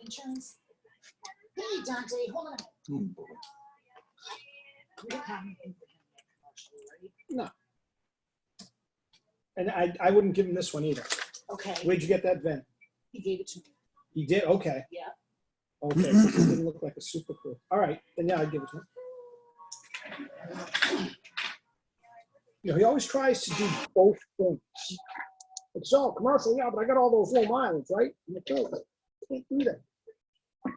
Insurance. Hey, Dante, hold on a minute. We don't have anything for him yet, commercially, right? No. And I wouldn't give him this one either. Okay. Where'd you get that VIN? He gave it to me. He did? Okay. Yeah. Okay. It didn't look like a super cool. All right. Then yeah, I'd give it to him. You know, he always tries to do both things. It's all commercial, yeah, but I got all those low mileage, right? And they told him, can't do that.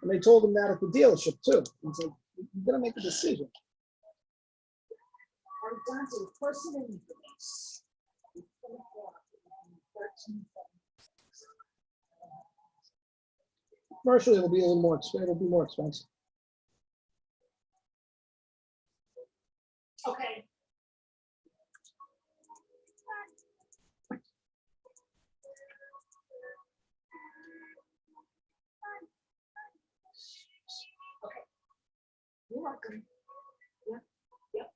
And they told him that at the dealership too. He's like, you gotta make a decision. All right, Dante, personal information. Commercially, it'll be a little more expensive. It'll be more expensive. Okay. Okay. You're welcome. Yep. Yep.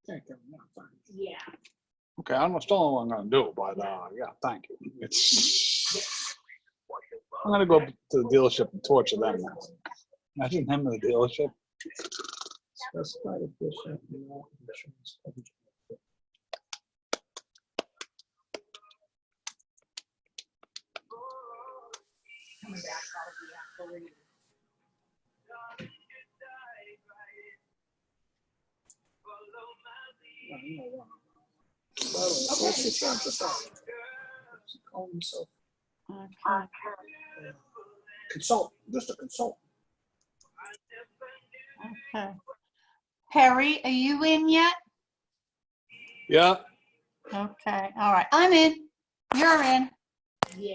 Thank you. No, fine. Yeah. Okay, I don't know what I'm gonna do, but yeah, thank you. It's I'm gonna go to the dealership and torture them now. Imagine him in the dealership. Specified edition and all insurance coverage. Coming back probably after. No, you know what? Well, let's just start this off. Call himself Okay. consultant, just a consultant. Okay. Perry, are you in yet? Yeah. Okay. All right. I'm in. You're in. Yeah.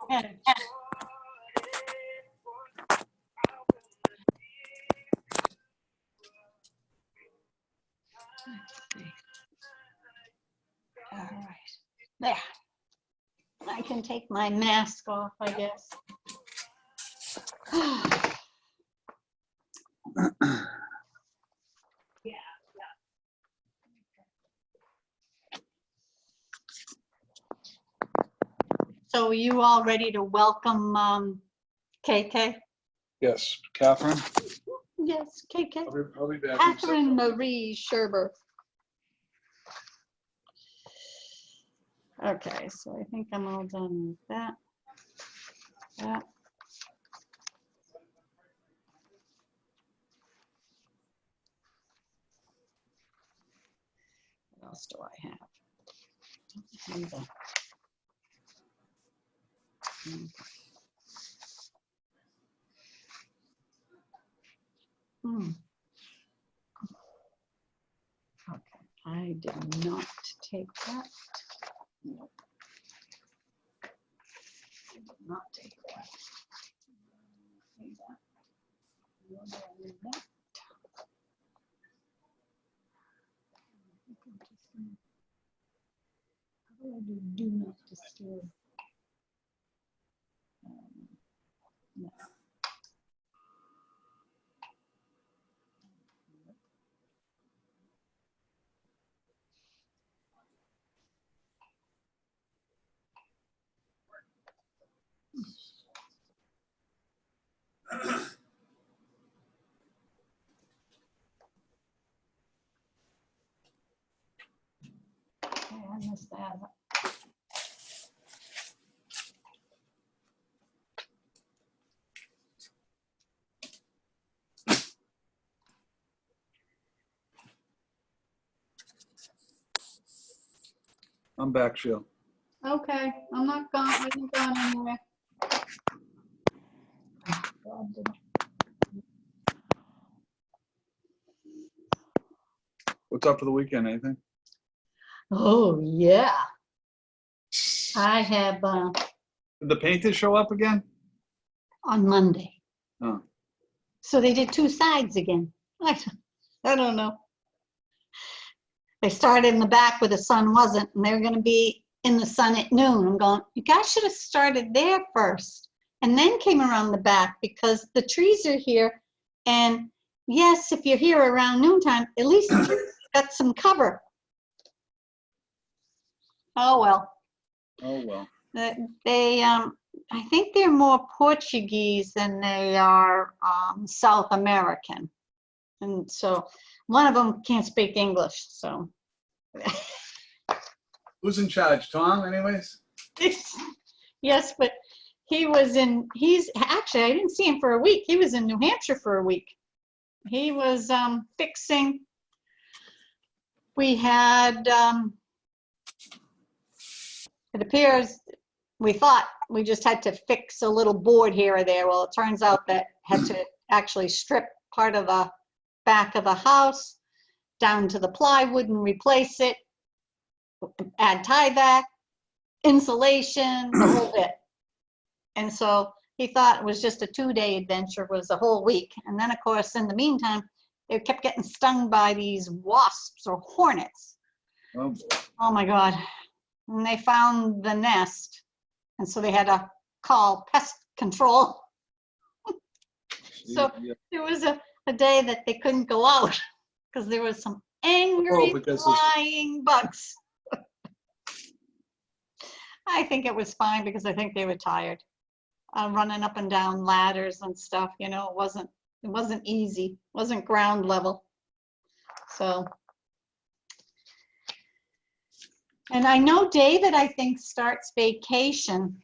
Okay. All right. There. I can take my mask off, I guess. So are you all ready to welcome KK? Yes, Catherine. Yes, KK. I'll be back. Catherine Marie Sherber. Okay, so I think I'm all done with that. That. What else do I have? Okay, I did not take that. Nope. I did not take that. Need that. Need that. How do I do not disturb? No. Okay, I missed that. I'm back, Sheila. Okay, I'm not gone, I haven't gone anywhere. What's up for the weekend? Anything? Oh, yeah. I have Did the painters show up again? on Monday. Oh. So they did two sides again. I don't know. They started in the back where the sun wasn't, and they were going to be in the sun at noon. I'm going, you guys should have started there first and then came around the back because the trees are here. And yes, if you're here around noontime, at least the trees got some cover. Oh, well. Oh, well. They, I think they're more Portuguese than they are South American. And so one of them can't speak English, so. Who's in charge? Tom, anyways? Yes, but he's actually, I didn't see him for a week. He was in New Hampshire for a week. He was fixing, we had, it appears, we thought we just had to fix a little board here or there. Well, it turns out that had to actually strip part of the back of the house down to the plywood and replace it, add tie back, insulation, the whole bit. And so he thought it was just a 2-day adventure, was a whole week. And then of course, in the meantime, they kept getting stung by these wasps or hornets. Oh, Oh my God. And they found the nest. And so they had to call pest control. So yeah. there was a day that they couldn't go out because there was some angry flying bugs. I think it was fine because I think they were tired. Running up and down ladders and stuff, you know, it wasn't easy, it wasn't ground level. So, and I know David, I think, starts vacation.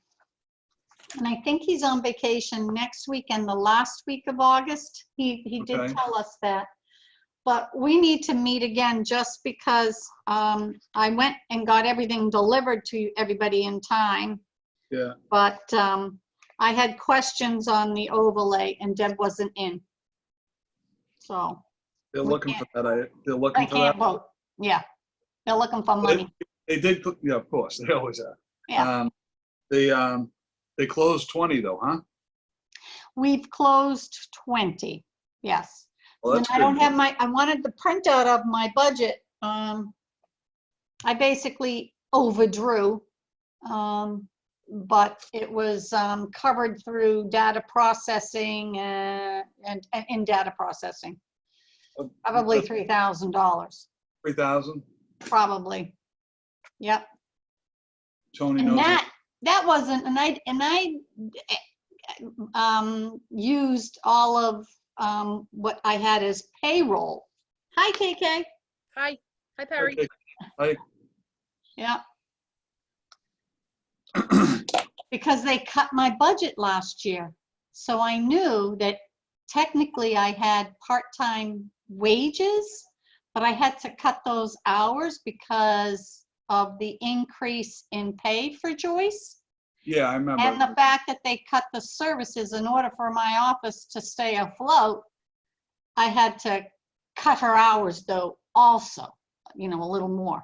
And I think he's on vacation next week and the last week of August. He did Okay. tell us that. but we need to meet again just because I went and got everything delivered to everybody in time. Yeah. But I had questions on the overlay and Deb wasn't in. So They're We looking can't- for that. They're I looking for can't that. vote. Yeah, they're looking for money. They did, yeah, of course, they always are. Yeah. They closed 20 though, huh? We've closed 20, yes. Well, Then that's I don't good. have I wanted the printout of my budget. I basically overdrew, but it was covered through data processing and in data processing. Probably $3,000, 3,000. probably. Yep. Tony And knows. that wasn't, and I used all of what I had as payroll. Hi, KK. Hi. Hi, Perry. Okay. Yeah. Because they cut my budget last year. So I knew that technically I had part-time wages, but I had to cut those hours because of the increase in pay for Joyce. Yeah, I remember. And the fact that they cut the services in order for my office to stay afloat, I had to cut her hours though also, you know, a little more.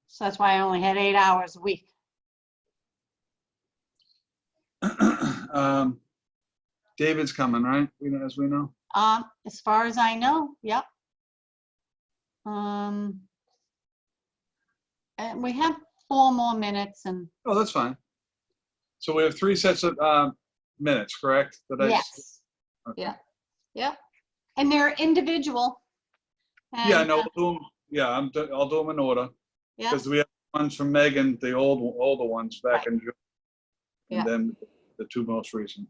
So that's why I only had 8 hours a week. David's coming, right? As we know. As far as I know, yep. And we have 4 more minutes and Oh, that's fine. So we have 3 sets of minutes, correct? yes, Okay. yeah, yeah. And they're individual. Yeah, And, no, we'll do them. Yeah, I'll do them in order yeah, because we have ones from Megan, the older ones back in June, and Yeah. then the 2 most recent.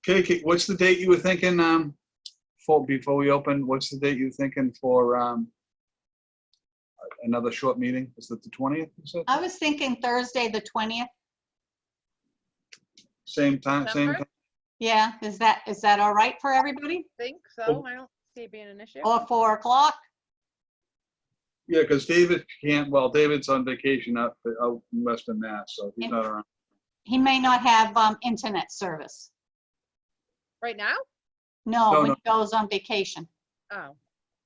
Okay, what's the date you were thinking before we open? What's the date you were thinking for another short meeting? Is it the 20th? You said? I was thinking Thursday, the 20th. Same time, same December? time. Yeah, is that all right for everybody? Think so. I don't see it being an issue. Or 4 o'clock? Yeah, because David can't. Well, David's on vacation out in Western Mass, so he's Yeah. not around. He may not have internet service. Right now? No, No, when no. he goes on vacation. Oh.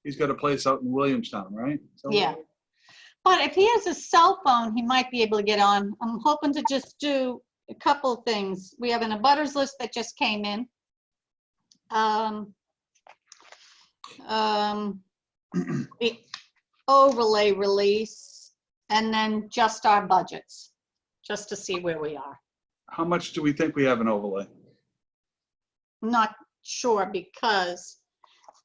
He's got a place out in Williamstown, right? Yeah. But if he has a cell phone, he might be able to get on. I'm hoping to just do a couple of things. We have an abutters list that just came in. The overlay release, and then just our budgets, just to see where we are. How much do we think we have an overlay? Not sure because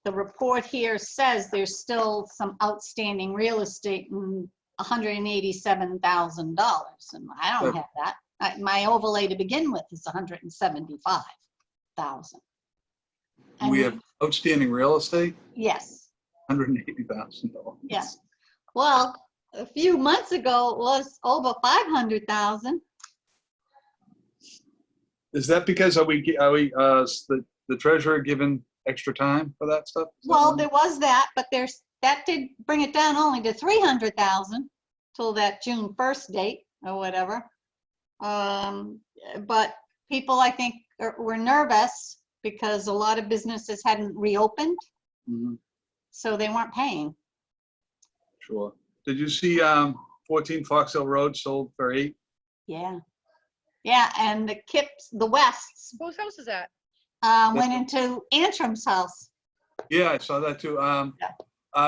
the report here says there's still some outstanding real estate in $187,000, and I don't have that. My overlay to begin with is $175,000. We have outstanding real estate, Yes, $180,000. yes. Well, a few months ago, it was over 500,000. Is that because the treasurer given extra time for that stuff? Is that Well, right? there was that, but that did bring it down only to 300,000 till that June 1st date or whatever. But people, I think, were nervous because a lot of businesses hadn't reopened, Mhm, so they weren't paying. sure. Did you see 14 Fox Hill Road sold for 8? Yeah. Yeah, and the Kips, the Wests, Whose house is that? went into Antrim's house. Yeah, I saw that too.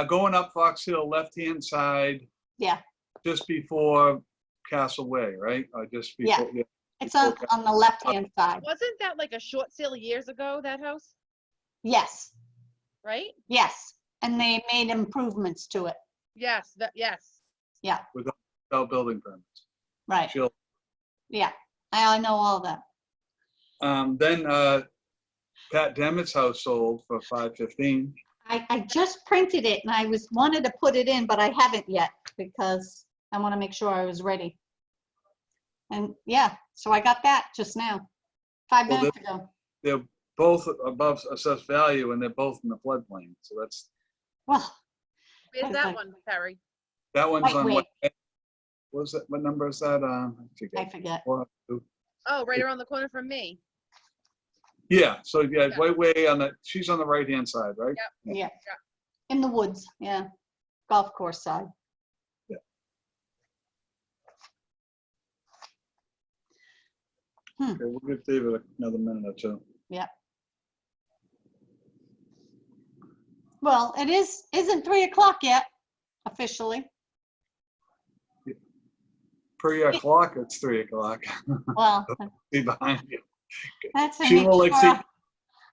Going up Fox Hill, left-hand side, Yeah, just before Castle Way, right? Or just before? Yeah. it's on the left-hand side. Wasn't that like a short sale years ago, that house? Yes, Right? yes. And they made improvements to it. Yes, yes. Yeah, Without building permits. right. Chill. Yeah, I know all that. Then Pat Demmett's house sold for $515. I just printed it and I wanted to put it in, but I haven't yet because I want to make sure I was ready. And yeah, so I got that just now, 5 Well, minutes ago. They're both above assessed value and they're both in the floodplain. So that's, Well, Where's that one, Perry? that one's on wait, what? What's that? What number is that? I I forget. Oh, right around the corner from me. Yeah, so yeah, Yeah. way on the, she's on the right-hand side, right? Yeah. In the woods, yeah. Golf course side. Okay, we'll give David another minute or two. Well, it isn't 3 o'clock yet, officially. Per your clock, it's 3 o'clock. Well, Be behind you. that's to Sheila make likes sure. to,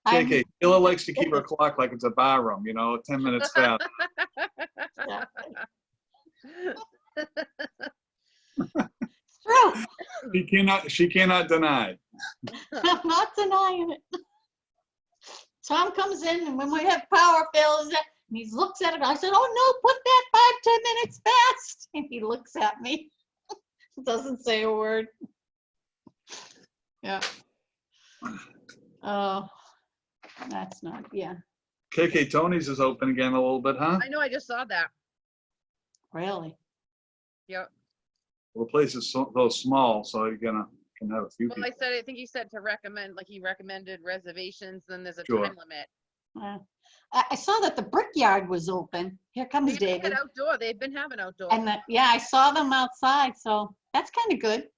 I'm- KK, Sheila likes to keep her clock like it's a bar room, 10 minutes fast. It's true. She cannot deny. I'm not denying it. Tom comes in and when we have power fails, and he looks at it, I said, oh no, put that 5-10 minutes fast. And he looks at me, doesn't say a word. Yeah. Oh, that's not, yeah, KK, Tony's is open again a little bit, huh? I know, I just saw that. really. Yep. Well, the place is so small, so you're can have a few Well, people. I think he said to recommend, like he recommended reservations, then there's a Sure. time limit. I saw that the Brickyard was open. Here comes They've been David. outdoor, they've been having outdoor. And yeah, I saw them outside, so that's kind of good.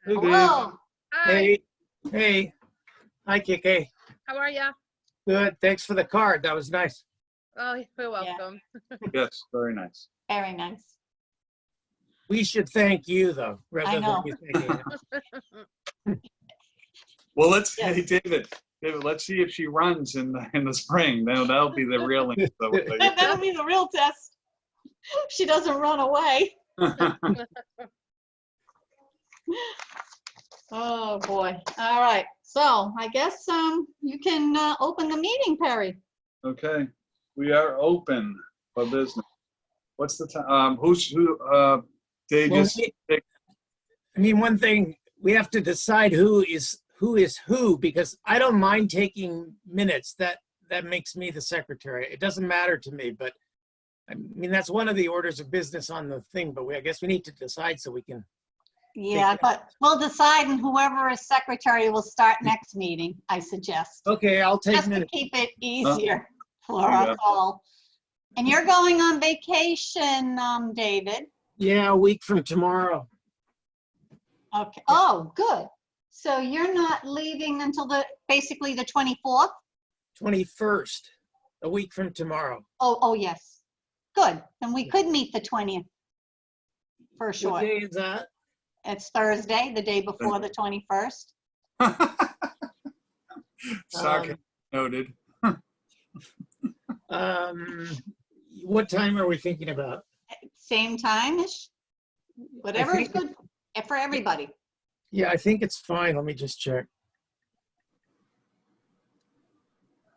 Hey, Dave. Hello. Hi, Hey. Hi, KK. how are ya? Good. Thanks for the card. That was nice. Oh, you're welcome. Yes, very nice. Very nice. We should thank you, though, I rather know. than you thanking us. Well, let's, Yes. hey, David, let's see if she runs in the spring. That'll be the real answer. That'll be the real test. She doesn't run away. Oh, boy. All right. So I guess you can open the meeting, Perry. Okay, we are open for business. What's the time? Dave Well, just, one thing, we have to decide who is who, because I don't mind taking minutes. That makes me the secretary. It doesn't matter to me, but I mean, that's one of the orders of business on the thing, but I guess we need to decide so we can. Yeah, but we'll decide and whoever is secretary will start next meeting, I suggest. Okay, I'll take Just to minutes. keep it easier for Yeah. us all. And you're going on vacation, David? Yeah, a week from tomorrow. Okay. Oh, good. So you're not leaving until basically the 24th? 21st, a week from tomorrow. Oh, yes. Good. Then we could meet the 20th for What sure. day is that? It's Thursday, the day before the 21st. Sarcasm noted. What time are we thinking about? Same time-ish? Whatever is think- good for everybody. Yeah, I think it's fine. Let me just check.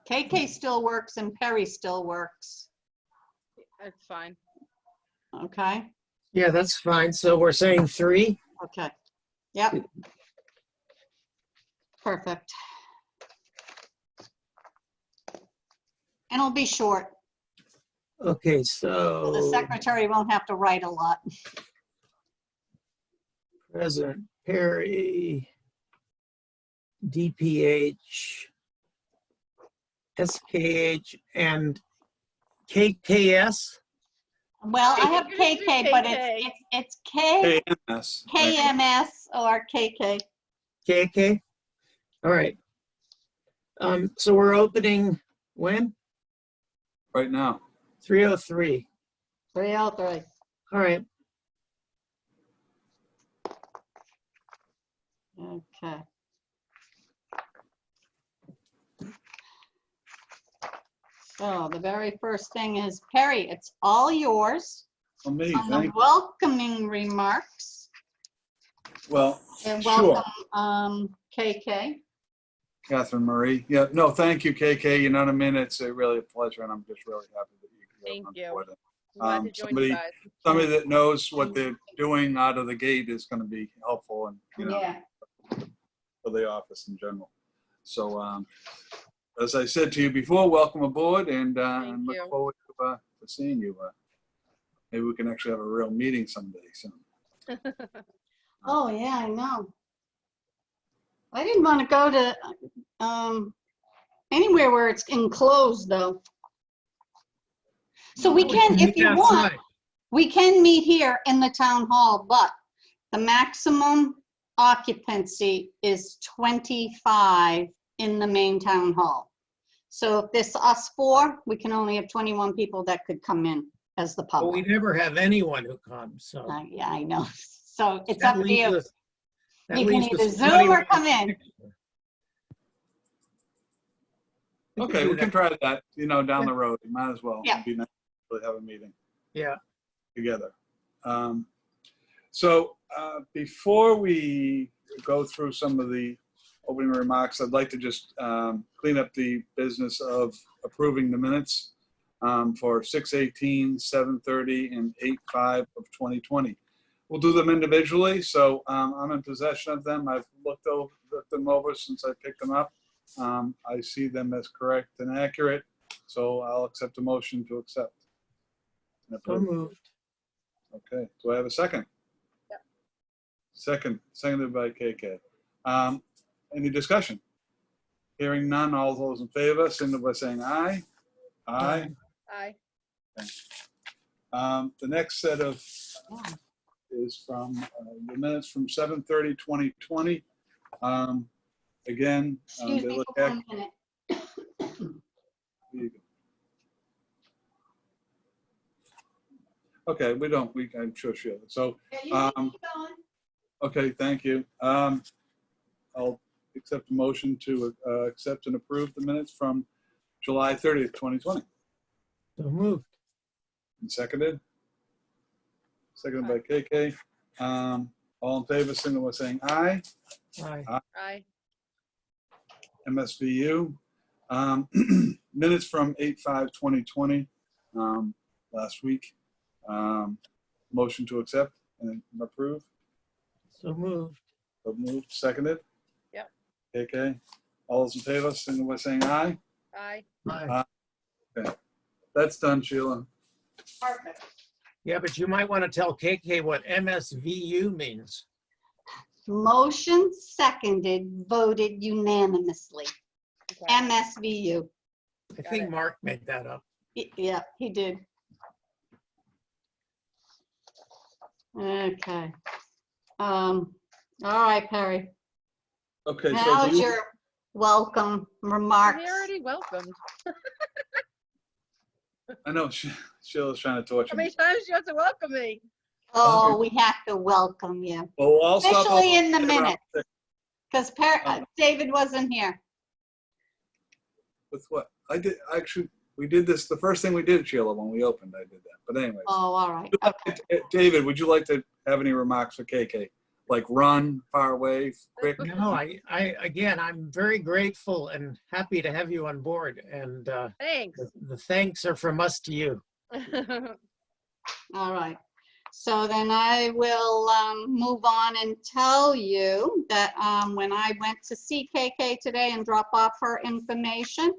KK still works and Perry still works. It's fine. Okay, Yeah, that's fine. So we're saying 3? okay. Yep. Perfect. And it'll be short, Okay, so the so secretary won't have to write a lot. President Perry, DPH, SKH, and KKS. Well, I have You're gonna do KK, but KK. it's K, KMS. KMS or KK. KK? All right. So we're opening when? Right now. 3:03. 303. All right. Okay. So the very first thing is, Perry, it's all yours. For me, On the thank you. welcoming remarks, Well, and sure. welcome, KK. Catherine Marie. Yeah, no, thank you, KK. You know what I mean? It's really a pleasure, and I'm just really happy that you could Thank on you. board. Glad to join somebody- you guys. Somebody that knows what they're doing out of the gate is going to be helpful and, Yeah. for the office in general. So as I said to you before, welcome aboard, and Thank look you. forward to seeing you. Maybe we can actually have a real meeting someday soon. Oh, yeah, I know. I didn't want to go to anywhere where it's enclosed, though. So we can, if you want, Outside. we can meet here in the town hall, but the maximum occupancy is 25 in the main town hall. So if there's us four, we can only have 21 people that could come in as the But we public. never have anyone who comes, so. Yeah, I know. So it's that up to leaves you. us- that You can leaves us either with Zoom or 21 come in. Okay, we can try that, down the road. You might as well. Yeah. It'd be nice to really have a meeting Yeah, together. So before we go through some of the opening remarks, I'd like to just clean up the business of approving the minutes for 6/18, 7/30, and 8/5 of 2020. We'll do them individually, so I'm in possession of them. I've looked them over since I picked them up. I see them as correct and accurate, so I'll accept a motion to accept. and so approve. moved. Okay, do I have a second? Yep. Seconded by KK. Any discussion? Hearing none, all those in favor, signify by saying aye. Aye. Aye. The next set of is from the minutes from 7/30/2020. Again, Excuse they me look for ac- 1 minute. Here you go. Okay, I'm sure she'll. So, Yeah, you can keep going. okay, thank you. I'll accept a motion to accept and approve the minutes from July 30th, 2020. So moved. And seconded? Seconded by KK. All in favor, signal by saying aye. Aye. Aye. MSVU. Minutes from 8/5/2020, last week. Motion to accept and approve. So moved. So moved, seconded. Yep. KK. All those in favor, signal by saying aye. Aye. Aye. That's done, Sheila. Perfect. Yeah, but you might want to tell KK what MSVU means. Motion seconded, voted unanimously. Okay. MSVU. I Got think it. Mark made that up. Yeah, he did. Okay. All right, Perry. Okay, so How's do you, your welcome remarks? He already welcomed. I know Sheila's trying to torture How me. many times do you have to welcome me? Oh, we have to welcome you, Well, I'll stop. especially in the around minute, because Okay. David wasn't here. With what? I did, actually, we did this, the first thing we did, Sheila, when we opened, I did that. But anyways. Oh, all right. Okay. David, would you like to have any remarks for KK? Like run, far away, quick? No, again, I'm very grateful and happy to have you on board. And Thanks. the thanks are from us to you. All right. So then I will move on and tell you that when I went to see KK today and drop off her information,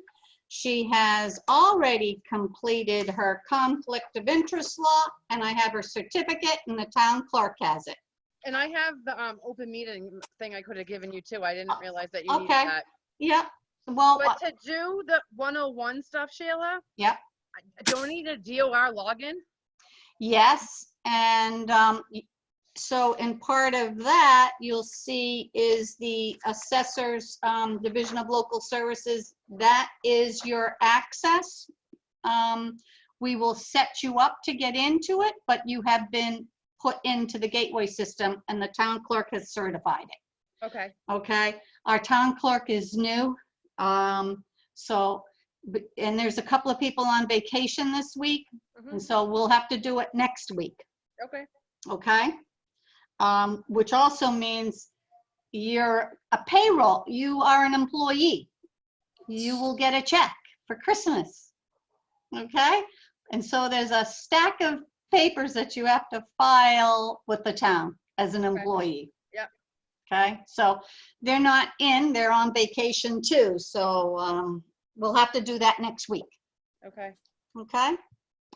she has already completed her conflict of interest law, and I have her certificate, and the town clerk has it. And I have the open meeting thing I could have given you too. I didn't realize that you needed Okay. that. Yep. Well, But to do the 101 stuff, Sheila, yep. don't need a DOR login. Yes, and so in part of that, you'll see is the Assessors Division of Local Services. That is your access. We will set you up to get into it, but you have been put into the gateway system and the town clerk has certified it. Okay. Okay, our town clerk is new. So, and there's a couple of people on vacation this week. Mhm. And so we'll have to do it next week, Okay. okay? Which also means you're a payroll, you are an employee. You will get a check for Christmas, okay? And so there's a stack of papers that you have to file with the town as an Okay. employee. Yep. Okay, so they're not in, they're on vacation too. So we'll have to do that next week. Okay. Okay?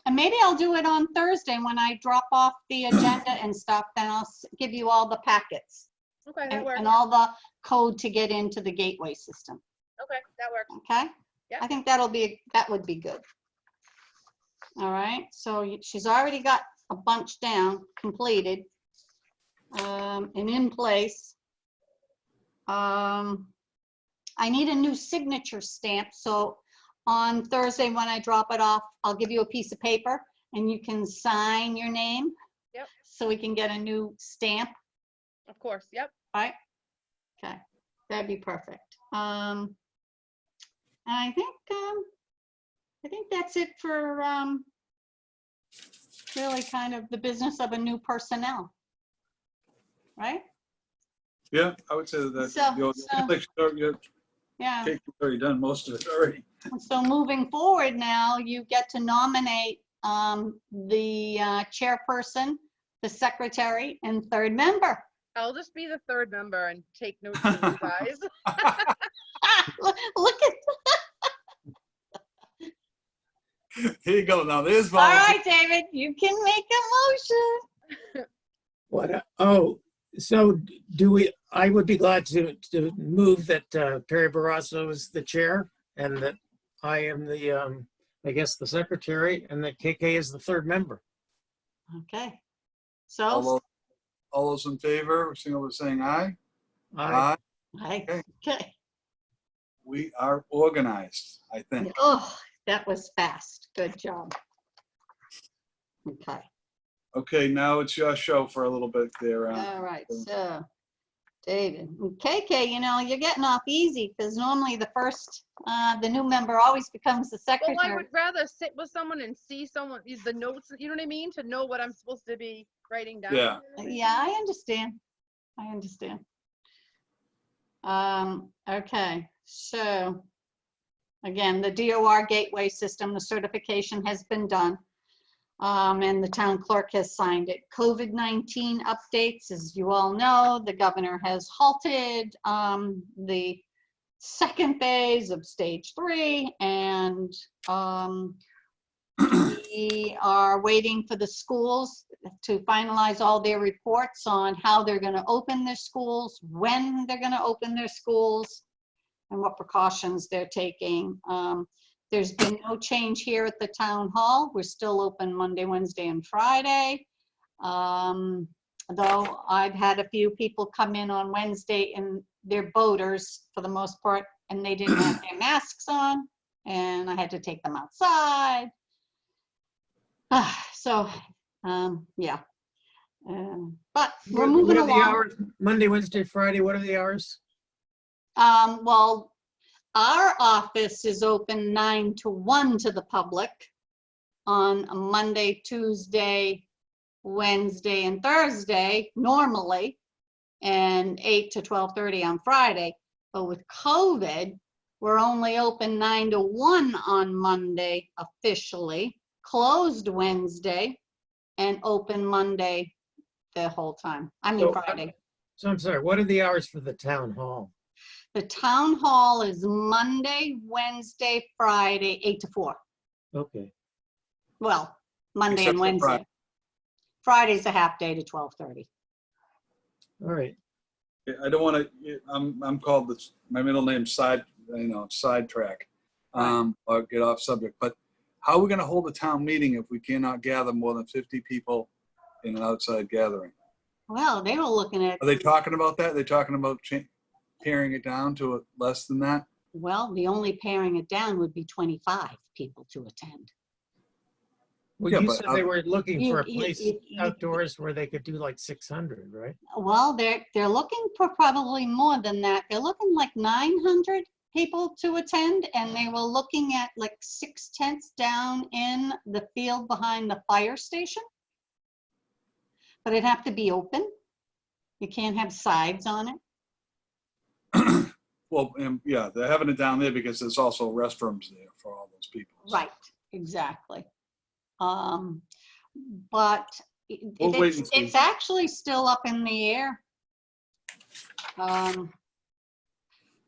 And maybe I'll do it on Thursday when I drop off the agenda and stuff, then I'll give you all the packets Okay, that works. and all the code to get into the gateway system. Okay, that works. Okay? Yep. I think that would be good. All right, so she's already got a bunch down, completed, and in place. I need a new signature stamp, so on Thursday when I drop it off, I'll give you a piece of paper and you can sign your name. Yep. So we can get a new stamp, Of course, yep. right? Okay, that'd be perfect. And I think that's it for really kind of the business of a new personnel, right? Yeah, I would say that. Yeah. Kate's already done most of it already. So moving forward now, you get to nominate the chairperson, the secretary, and third member. I'll just be the third member and take notes from you guys. Look at, Here you go. Now there's all volunteer. right, David, you can make a motion. What, oh, so do we, I would be glad to move that Perry Barrasso is the chair and that I am the, I guess, the secretary, and that KK is the third member. Okay. All So, those, all those in favor, signal by saying aye. Aye. okay. We are organized, I think. Oh, that was fast. Good job. Okay. Okay, now it's your show for a little bit there. All right, so David, KK, you know, you're getting off easy because normally the new member always becomes the Well, secretary. I would rather sit with someone and see someone, the notes, you know what I mean? To know what I'm supposed to be writing down. Yeah. Yeah, I understand. I understand. Okay, so again, the DOR gateway system, the certification has been done. And the town clerk has signed it. COVID-19 updates, as you all know, the governor has halted the second phase of stage 3, and we are waiting for the schools to finalize all their reports on how they're going to open their schools, when they're going to open their schools, and what precautions they're taking. There's been no change here at the town hall. We're still open Monday, Wednesday, and Friday. Though I've had a few people come in on Wednesday and they're boaters for the most part, and they didn't have their masks on, and I had to take them outside. So, yeah. But we're moving What are the along. hours? Monday, Wednesday, Friday, what are the hours? Well, our office is open 9 to 1 to the public on a Monday, Tuesday, Wednesday, and Thursday normally, and 8 to 12:30 on Friday. But with COVID, we're only open 9 to 1 on Monday officially, closed Wednesday, and open Monday the whole time. I mean, So, Friday. So I'm sorry, what are the hours for the town hall? The town hall is Monday, Wednesday, Friday, 8 to 4. Okay. Well, Monday Except and for Wednesday. Friday. Friday's a half day to 12:30. All right. I don't want to, I'm called this, my middle name's sidetrack, or get off subject, but how are we going to hold a town meeting if we cannot gather more than 50 people in an outside gathering? Well, they were looking at, Are they talking about that? Are they talking about paring it down to less than that? well, the only paring it down would be 25 people to attend. Well, Yeah, you but said they were looking for a You- place you- outdoors where they could do like 600, right? Well, they're looking for probably more than that. They're looking like 900 people to attend, and they were looking at like 6 tents down in the field behind the fire station. But it'd have to be open. You can't have sides on it. Well, yeah, they're having it down there because there's also restrooms there for all those people. Right, exactly. But We'll wait and see. it's actually still up in the air.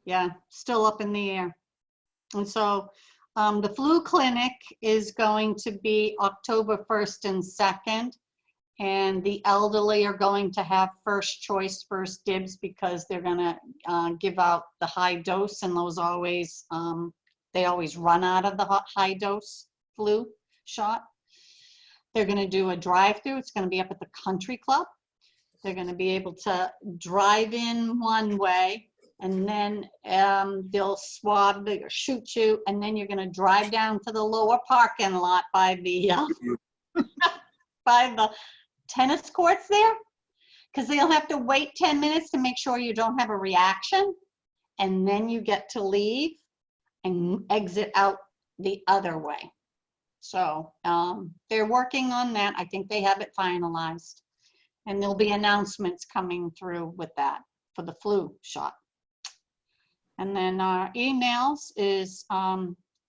Yeah, still up in the air. And so the flu clinic is going to be October 1st and 2nd. And the elderly are going to have first choice, first dibs, because they're gonna give out the high dose, and those always, they always run out of the high dose flu shot. They're gonna do a drive-through. It's gonna be up at the country club. They're gonna be able to drive in one way, and then they'll swab or shoot you, and then you're gonna drive down to the lower parking lot by the by the tennis courts there, because they'll have to wait 10 minutes to make sure you don't have a reaction, and then you get to leave and exit out the other way. So they're working on that. I think they have it finalized, and there'll be announcements coming through with that for the flu shot. And then our emails is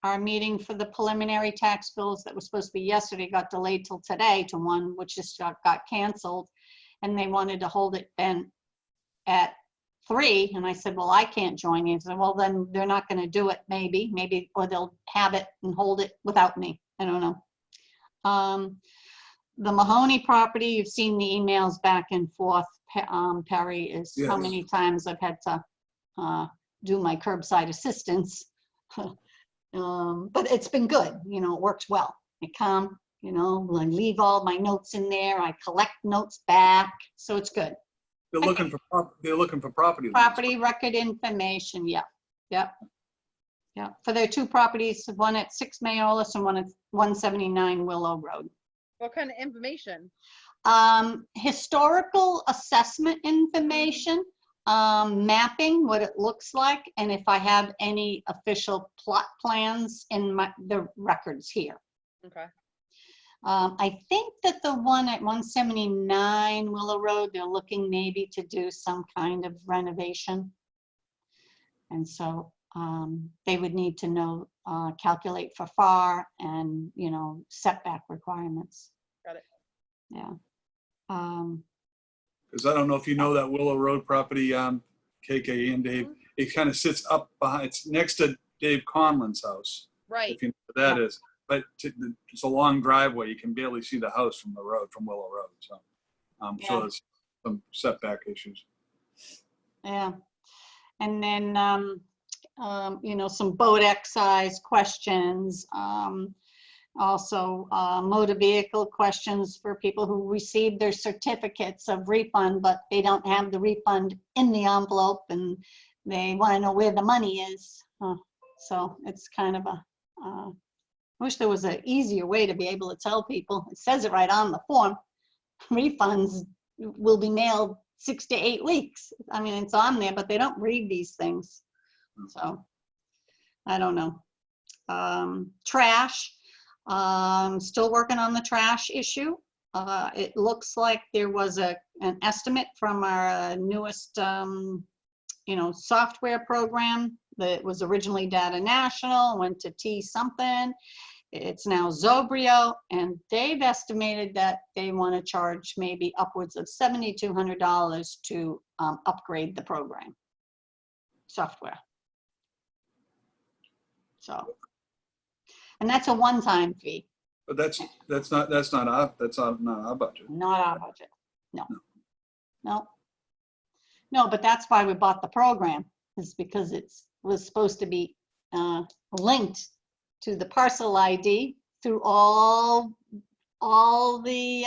our meeting for the preliminary tax bills that was supposed to be yesterday got delayed till today to one, which just got canceled. And they wanted to hold it then at 3. And I said, well, I can't join you. He said, well, then they're not going to do it, maybe, or they'll have it and hold it without me. I don't know. The Mahoney property, you've seen the emails back and forth. Perry is how Yes. many times I've had to do my curbside assistance. But it's been good, you know, it works well. I come, you know, I leave all my notes in there, I collect notes back, so it's good. They're looking for property. lines. Property record information, yeah, yeah. Yeah, for their 2 properties, one at 6 Mayolas and one at 179 Willow Road. What kind of information? Historical assessment information, mapping what it looks like, and if I have any official plot plans in the records here. Okay. I think that the one at 179 Willow Road, they're looking maybe to do some kind of renovation. And so they would need to know, calculate for FAR and, you know, setback requirements. Got it. Yeah. Because I don't know if you know that Willow Road property, KK and Dave, it kind of sits up behind, it's next to Dave Conlon's house. Right. If you know what that is. But it's a long driveway. You can barely see the house from the road, from Willow Road. So I'm sure there's some setback issues. Yeah. And then, you know, some boat excise questions. Also, motor vehicle questions for people who received their certificates of refund, but they don't have the refund in the envelope and they want to know where the money is. So it's kind of a, I wish there was an easier way to be able to tell people. It says it right on the form. Refunds will be mailed 6 to 8 weeks. I mean, it's on there, but they don't read these things. So I don't know. Trash. Still working on the trash issue. It looks like there was an estimate from our newest, you know, software program that was originally Data National, went to T something. It's now Zobrio, and they've estimated that they want to charge maybe upwards of $7,200 to upgrade the program software. So. And that's a one-time fee. But that's not our budget. Not our budget. No. No, but that's why we bought the program, is because it was supposed to be linked to the parcel ID through all the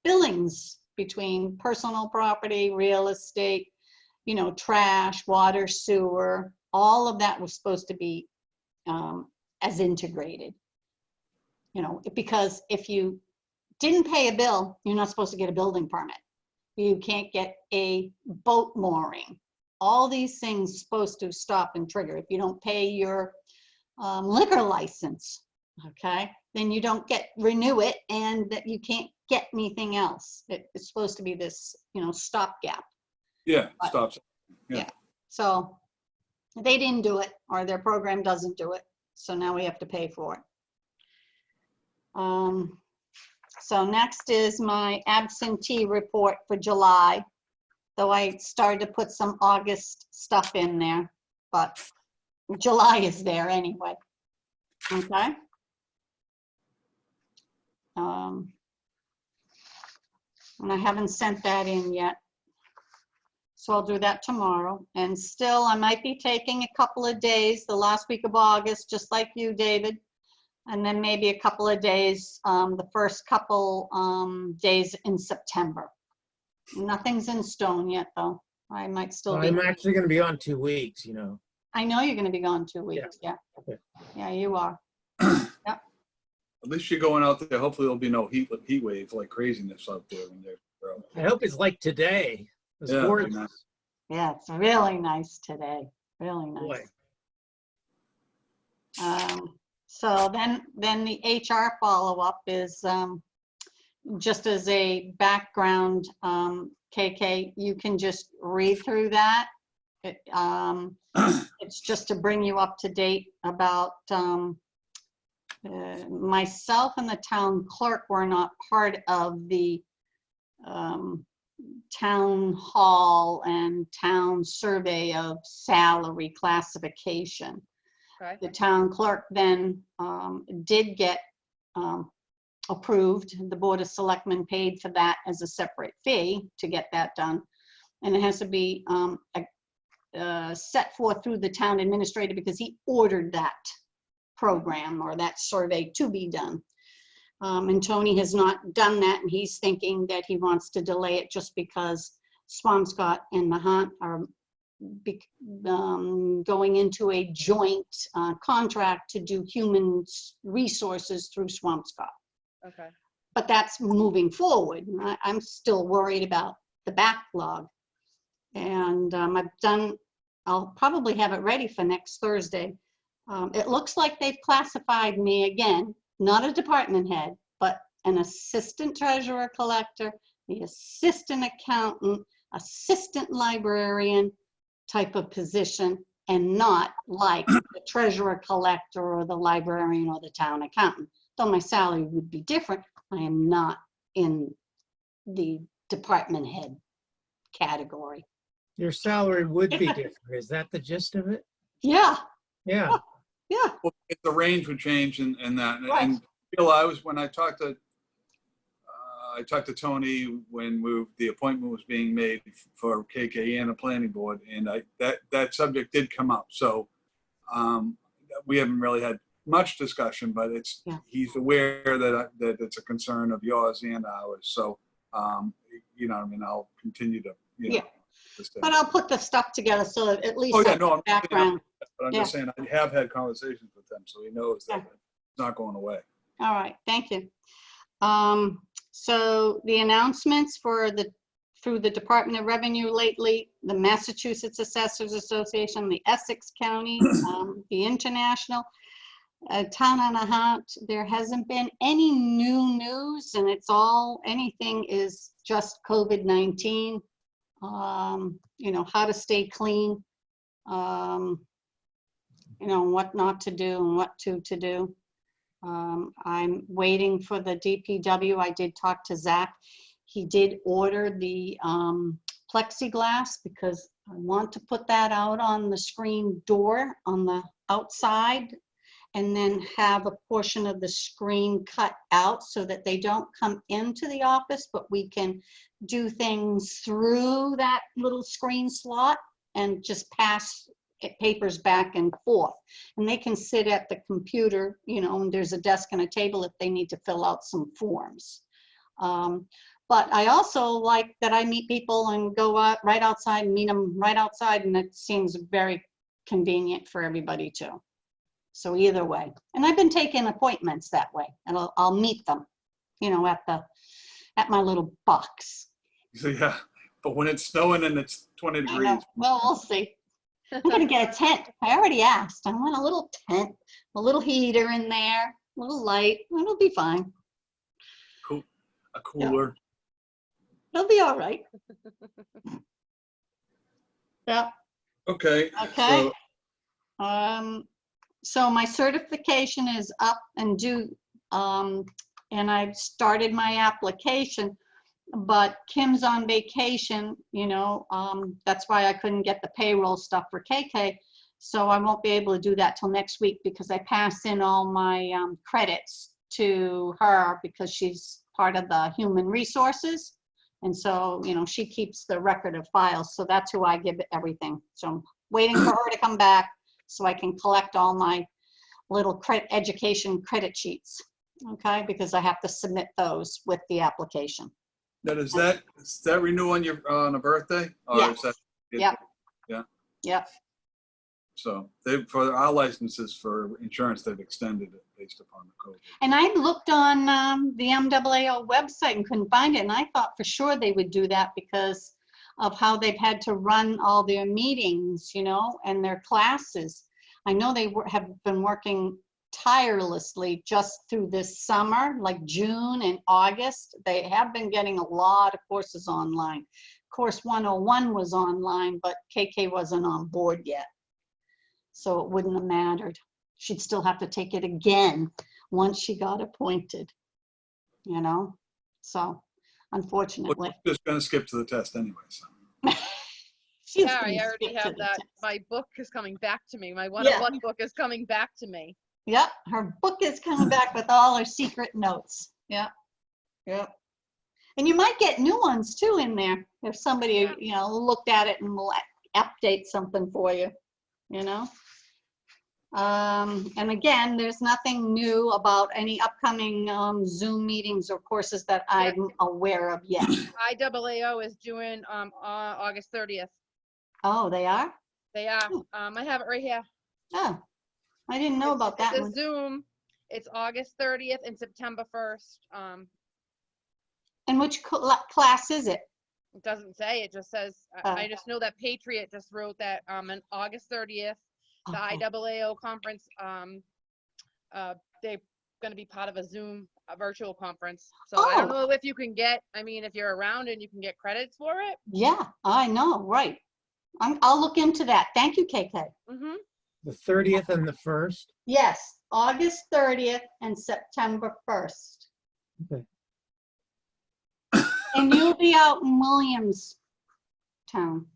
billings between personal property, real estate, you know, trash, water, sewer, all of that was supposed to be as integrated, you know, because if you didn't pay a bill, you're not supposed to get a building permit. You can't get a boat mooring. All these things supposed to stop and trigger. If you don't pay your liquor license, okay, then you don't renew it, and that you can't get anything else. It's supposed to be this, you know, stopgap. Yeah, stops. Yeah. So they didn't do it, or their program doesn't do it. So now we have to pay for it. So next is my absentee report for July. though I started to put some August stuff in there, but July is there anyway. Okay. And I haven't sent that in yet. So I'll do that tomorrow. And still, I might be taking a couple of days, the last week of August, just like you, David. And then maybe a couple of days, the first couple days in September. Nothing's in stone yet, though. I might still be. I'm actually going to be on 2 weeks, you know. I know you're going to be gone 2 weeks. Yeah. Okay. Yeah, you are. At least you're going out there. Hopefully there'll be no heat wave like craziness out there when they're out. I hope it's like today. It's Yeah, gorgeous. nice. Yeah, it's really nice today. Really Boy. nice. So then the HR follow-up is just as a background, KK, you can just read through that. It's just to bring you up to date about myself and the town clerk were not part of the town hall and town survey of salary classification. Okay. The town clerk then did get approved. The Board of Selectmen paid for that as a separate fee to get that done. And it has to be set forth through the town administrator because he ordered that program or that survey to be done. And Tony has not done that, and he's thinking that he wants to delay it just because Swampscott and Nahant are going into a joint contract to do human resources through Swampscott. Okay. But that's moving forward. I'm still worried about the backlog. And I'll probably have it ready for next Thursday. It looks like they've classified me again, not a department head, but an assistant treasurer collector, the assistant accountant, assistant librarian type of position, and not like the treasurer collector or the librarian or the town accountant. Though my salary would be different, I am not in the department head category. Your salary would be different. Is that the gist of it? Yeah, Yeah. yeah. Well, the range would change and that. Right. And when I talked to Tony when the appointment was being made for KK and the planning board, and that subject did come up. So we haven't really had much discussion, but he's aware that it's a concern of yours and ours. So you know, I mean, I'll continue to But I'll put the stuff together so that at least Oh, yeah, have no, background. But I'm just saying, I have had conversations with them, so he knows that Yeah. it's not going away. All right, thank you. So the announcements through the Department of Revenue lately, the Massachusetts Assessors Association, the Essex County, the International, Town on Nahant, there hasn't been any new news, and anything is just COVID-19. You know, how to stay clean, you know, what not to do and what to do. I'm waiting for the DPW. I did talk to Zach. He did order the plexiglass because I want to put that out on the screen door on the outside and then have a portion of the screen cut out so that they don't come into the office, but we can do things through that little screen slot and just pass papers back and forth. And they can sit at the computer, you know, and there's a desk and a table if they need to fill out some forms. But I also like that I meet people and go out right outside and meet them right outside, and it seems very convenient for everybody too. So either way, and I've been taking appointments that way, and I'll meet them, you know, at my little box. So yeah, but when it's snowing and it's 20 I degrees. know. Well, we'll see. I'm gonna get a tent. I already asked. I want a little tent, a little heater in there, a little light. It'll be fine. Cool. A cooler. It'll be all right. Yeah. Okay. Okay. So, So my certification is up and due, and I've started my application, but Kim's on vacation, that's why I couldn't get the payroll stuff for KK. So I won't be able to do that till next week because I pass in all my credits to her because she's part of the human resources. And so, she keeps the record of files. So that's who I give everything. So I'm waiting for her to come back so I can collect all my little education credit sheets. Okay, because I have to submit those with the application. Now, does that renew on a birthday? Or Yes. is that, Yep. Yeah. Yep. So for our licenses for insurance, they've extended it based upon the code. And I looked on the MAAO website and couldn't find it. And I thought for sure they would do that because of how they've had to run all their meetings, and their classes. I know they have been working tirelessly just through this summer, like June and August. They have been getting a lot of courses online. Course 101 was online, but KK wasn't on board yet. So it wouldn't have mattered. She'd still have to take it again once she got appointed, So unfortunately. We're just going to skip to the test anyway. So. She's Yeah, gonna I already skip to have the that. test. My book is coming back to me. My Yeah. one-on-one book is coming back to me. Yep, her book is coming back with all her secret notes. Yep. And you might get new ones too in there if somebody, looked at it and will update something for you, And again, there's nothing new about any upcoming Zoom meetings or courses that I'm aware of yet. IAAO is doing August 30th. Oh, they are? They are. I have it right here. Oh, I didn't know about that It's one. a Zoom. It's August 30th and September 1st. And which class is it? It doesn't say. It just says. I just know that Patriot just wrote that on August 30th. The Okay. IAAO conference, they're going to be part of a Zoom, a virtual conference. So I don't know if you can if you're around and you can get credits for it. Yeah, I know, right. I'll look into that. Thank you, KK. Mm-hmm. The 30th and the 1st. Yes, August 30th and September 1st. Okay. And you'll be out in Williamstown.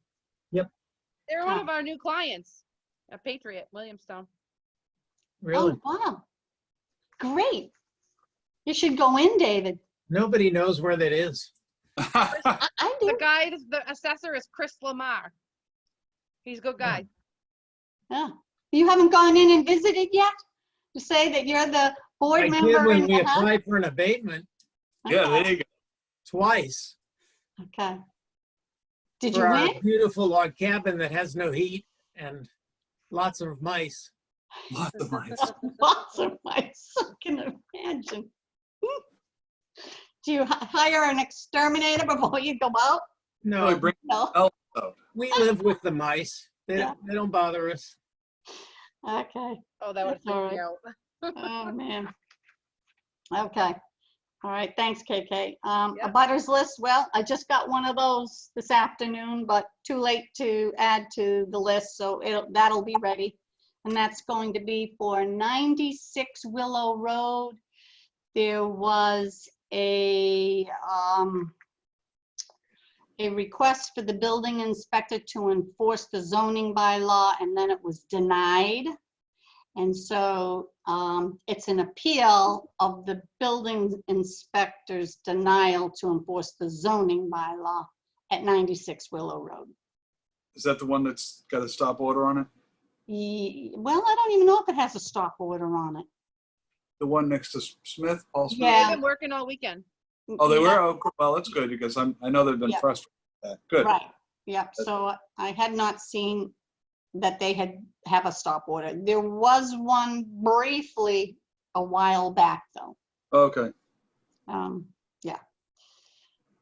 They're one of our new clients, a Patriot, Williamstown. Really? Oh, wow. Great. You should go in, David. Nobody knows where that is. I do. The assessor is Chris Lamar. He's a good guy. Yeah. You haven't gone in and visited yet? To say that you're the board I member did when in we Nahant? applied for an abatement Yeah, there you go. twice. Okay. Did you For our win? beautiful log cabin that has no heat and lots of mice. Lots of mice. Lots of mice, I can imagine. Do you hire an exterminator before you go out? Really No, bring No? out. Oh, we live with the mice. They, Yeah. they don't bother us. Okay. Oh, that would That's all freak me right. out. Oh, man. Okay. All right. Thanks, KK. A Yep. butters list. Well, I just got one of those this afternoon, but too late to add to the list. So that'll be ready. And that's going to be for 96 Willow Road. There was a request for the building inspector to enforce the zoning bylaw, and then it was denied. And so it's an appeal of the building inspector's denial to enforce the zoning bylaw at 96 Willow Road. is that the one that's got a stop order on it? Well, I don't even know if it has a stop order on it. The one next to Smith, Paul Smith? Yeah. They've been working all weekend. Oh, they were? Yeah, Oh, cool. Well, that's good because I know they've been Yeah. frustrated with that. Good. right. Yep. So I had not seen that they have a stop order. There was one briefly a while back, though. Okay. Yeah.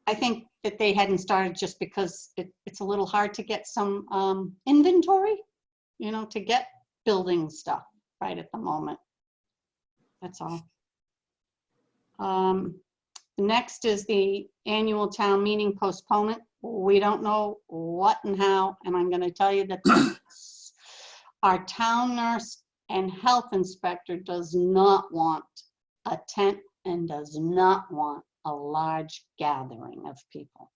I think that they hadn't started just because it's a little hard to get some inventory, to get building stuff right at the moment. That's all. Next is the annual town meeting postponement. We don't know what and how, and I'm going to tell you that our town nurse and health inspector does not want a tent and does not want a large gathering of people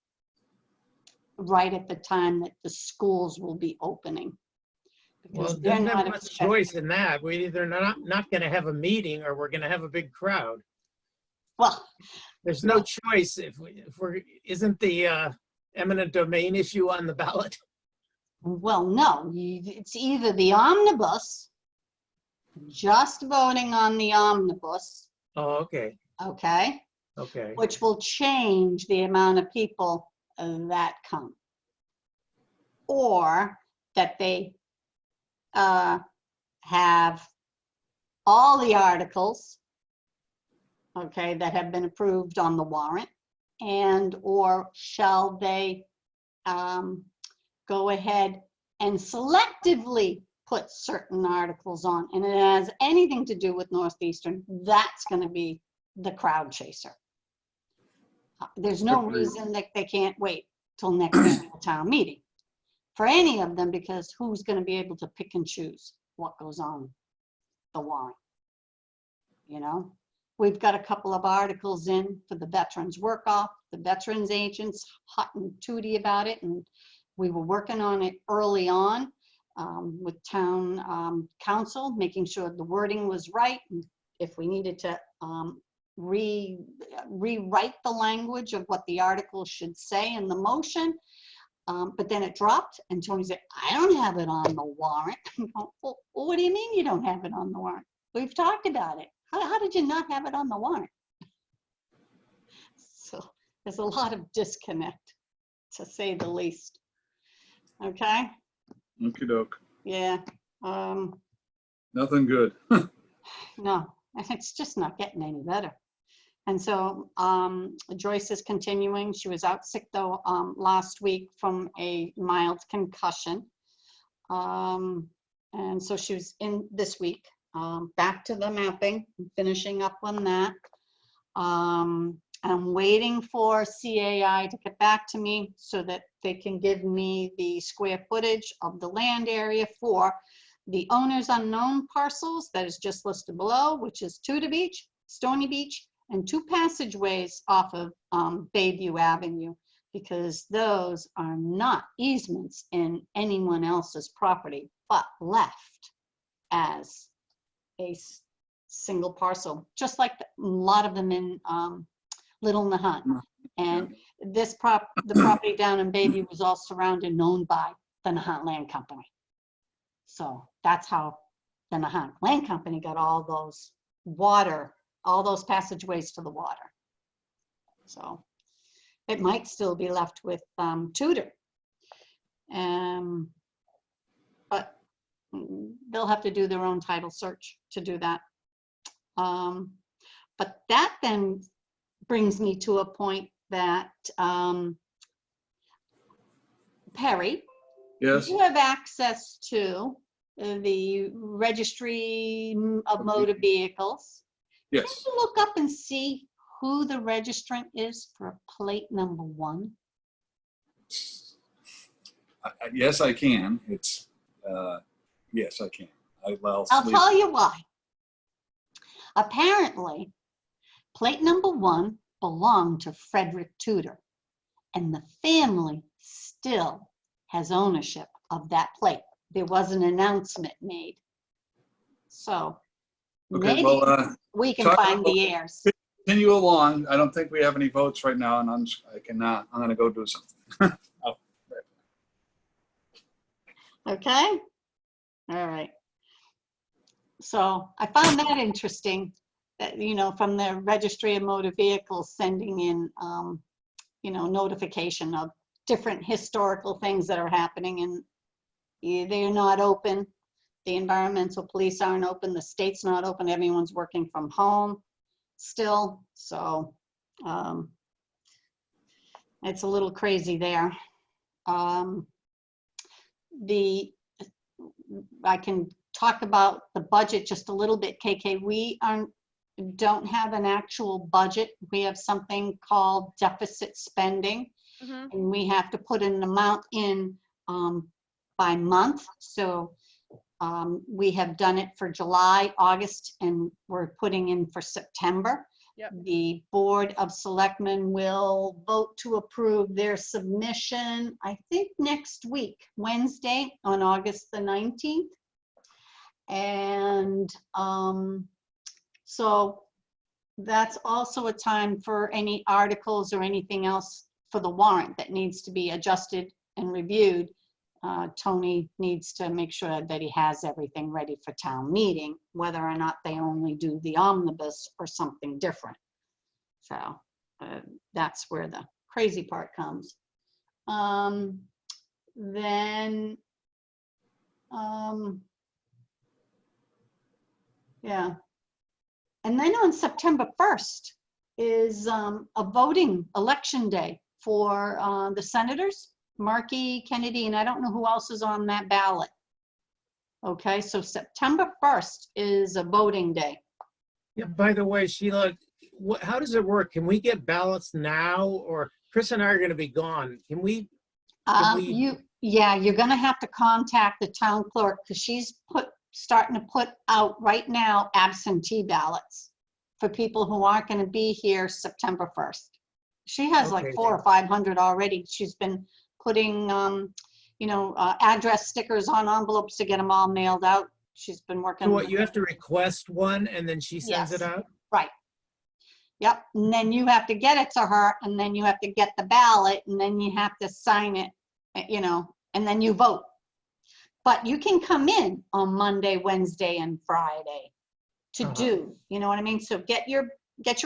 right at the time that the schools will be opening. Well, Because they're doesn't have not much expecting. choice in that. We're either not going to have a meeting or we're going to have a big crowd. Well, There's no choice isn't the eminent domain issue on the ballot? well, no, it's either the omnibus, just voting on the omnibus, Oh, okay, okay, okay. which will change the amount of people that come. Or that they have all the articles, okay, that have been approved on the warrant, and or shall they go ahead and selectively put certain articles on, and it has anything to do with Northeastern, that's going to be the crowd chaser. There's no Agreed. reason that they can't wait till next annual town meeting for any of them, because who's going to be able to pick and choose what goes on the warrant? You know, we've got a couple of articles in for the veterans work off, the veterans agents hot and tooty about it, and we were working on it early on with town council, making sure the wording was right, and if we needed to rewrite the language of what the article should say in the motion. But then it dropped, and Tony said, I don't have it on the warrant. Well, what do you mean you don't have it on the warrant? We've talked about it. How did you not have it on the warrant? So there's a lot of disconnect, to say the least. Okay? Okey doke. Yeah. Nothing good. No, it's just not getting any better. And so Joyce is continuing. She was out sick though last week from a mild concussion. And so she was in this week, back to the mapping, finishing up on that. I'm waiting for CAI to get back to me so that they can give me the square footage of the land area for the owner's unknown parcels that is just listed below, which is Tudor Beach, Stony Beach, and 2 passageways off of Bayview Avenue, because those are not easements in anyone else's property, but left as a single parcel, just like a lot of them in Little Nahant. And this the property down in Bayview was all surrounded and owned by the Nahant Land Company. So that's how the Nahant Land Company got all those water, all those passageways to the water. So it might still be left with Tudor. But they'll have to do their own title search to do that. But that then brings me to a point that Perry, Yes. you have access to the registry of motor vehicles. Yes. Can you look up and see who the registrant is for plate number 1? Yes, I can. It's yes, I can. I'll Tell you why. Apparently, plate number 1 belonged to Frederick Tudor, and the family still has ownership of that plate. There was an announcement made. So Okay, maybe well, we can talk find about- the heirs. continue along. I don't think we have any votes right now, and I'm going to go do something. Okay? All right. So I found that interesting, that, you know, from the Registry of Motor Vehicles sending in, you know, notification of different historical things that are happening, and they're not open. The environmental police aren't open. The state's not open. Everyone's working from home still. So it's a little crazy there. I can talk about the budget just a little bit, KK. We don't have an actual budget. We have something called deficit spending, and we have to put an amount in by month. So We have done it for July, August, and we're putting in for September. Yep. The Board of Selectmen will vote to approve their submission, I think next week, Wednesday, on August the 19th. And so that's also a time for any articles or anything else for the warrant that needs to be adjusted and reviewed. Tony needs to make sure that he has everything ready for town meeting, whether or not they only do the omnibus or something different. So that's where the crazy part comes. Yeah. And then on September 1st is a voting election day for the senators, Markey, Kennedy, and I don't know who else is on that ballot. Okay, so September 1st is a voting day. Yeah, by the way, Sheila, how does it work? Can we get ballots now, or Chris and I are going to be gone? Can we? Yeah, you're gonna have to contact the town clerk because she's starting to put out right now absentee ballots for people who aren't gonna be here September 1st. She has like Okay. 400 or 500 already. She's been putting, address stickers on envelopes to get them all mailed out. She's been working. So what, you have to request one and then she sends it Yes. out? Right. Yep, and then you have to get it to her, and then you have to get the ballot, and then you have to sign it, and then you vote. But you can come in on Monday, Wednesday, and Friday to do, you know what I mean? So get your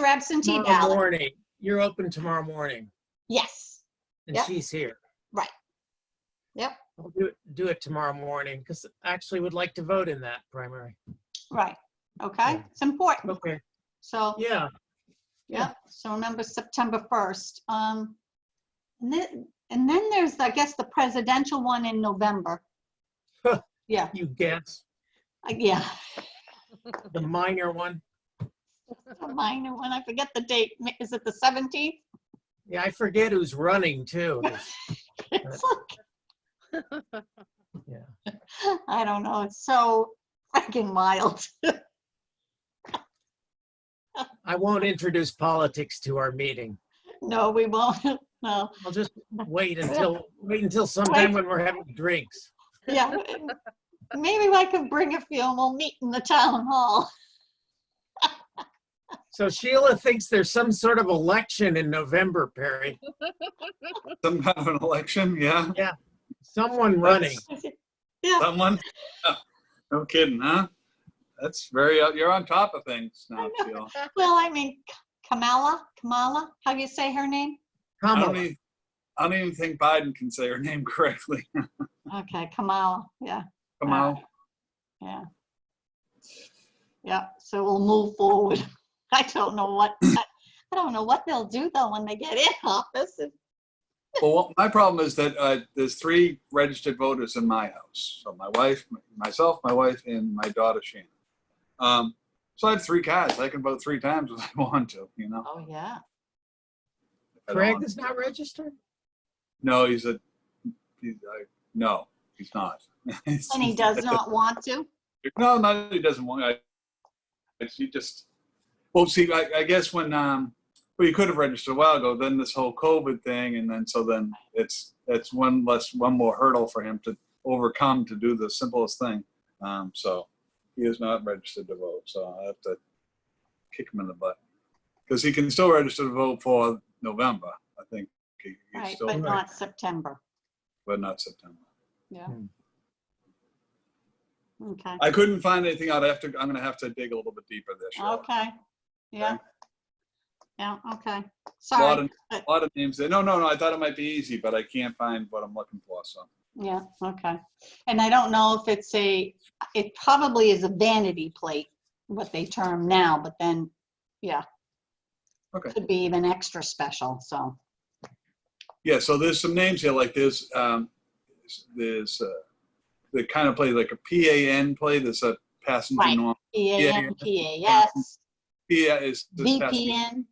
absentee Tomorrow ballot. morning. You're open tomorrow morning Yes, and Yep. she's here. right. Yep, I'll do it tomorrow morning because I actually would like to vote in that primary. right. Okay, Yeah. it's important. Okay. So, Yeah. yep, so remember September 1st. And then there's, I guess, the presidential one in November. Huh. Yeah, You guess. yeah. The minor one. A minor one, I forget the date. Is it the 17th? Yeah, I forget who's running too. It's Yeah. I don't know, it's so freaking wild. I won't introduce politics to our meeting. No, we won't, no. I'll just wait until sometime when we're having drinks. Yeah, maybe I could bring a few and we'll meet in the town hall. So Sheila thinks there's some sort of election in November, Perry. Some kind of an election, yeah? Someone running. Yeah, Someone? No kidding, huh? That's you're on top of things now, Sheila. well, I mean, Kamala, how do you say her name? I Kamala. don't even think Biden can say her name correctly. Okay, Kamala, yeah, Kamala. yeah. Yeah, so we'll move forward. I don't know what they'll do though when they get in office. Well, my problem is that there's 3 registered voters in my house. So my wife, myself, my wife, and my daughter Shannon. So I have 3 cards. I can vote 3 times if I want to. Oh, yeah. Craig is not registered? No, no, he's not. And he does not want to? No, he doesn't want. He just. Well, see, I guess when you could have registered a while ago. Then this whole COVID thing, and then it's one more hurdle for him to overcome to do the simplest thing. So he is not registered to vote. So I have to kick him in the butt because he can still register to vote for November. I think he's Right, still, but not September. but not September. Yeah. Okay, I couldn't find anything out. I'm going to have to dig a little bit deeper this year. okay. Yeah. Yeah, okay. A Sorry. lot of names there. No. I thought it might be easy, but I can't find what I'm looking for. So Yeah, okay. And I don't know if it probably is a vanity plate, what they term now, but then, yeah. Okay. Could be even extra special, so. yeah, so there's some names here. Like there's the kind of play like a PAN play. There's a passenger Right. norm. PAN, PAS, PA is this passenger. VPN,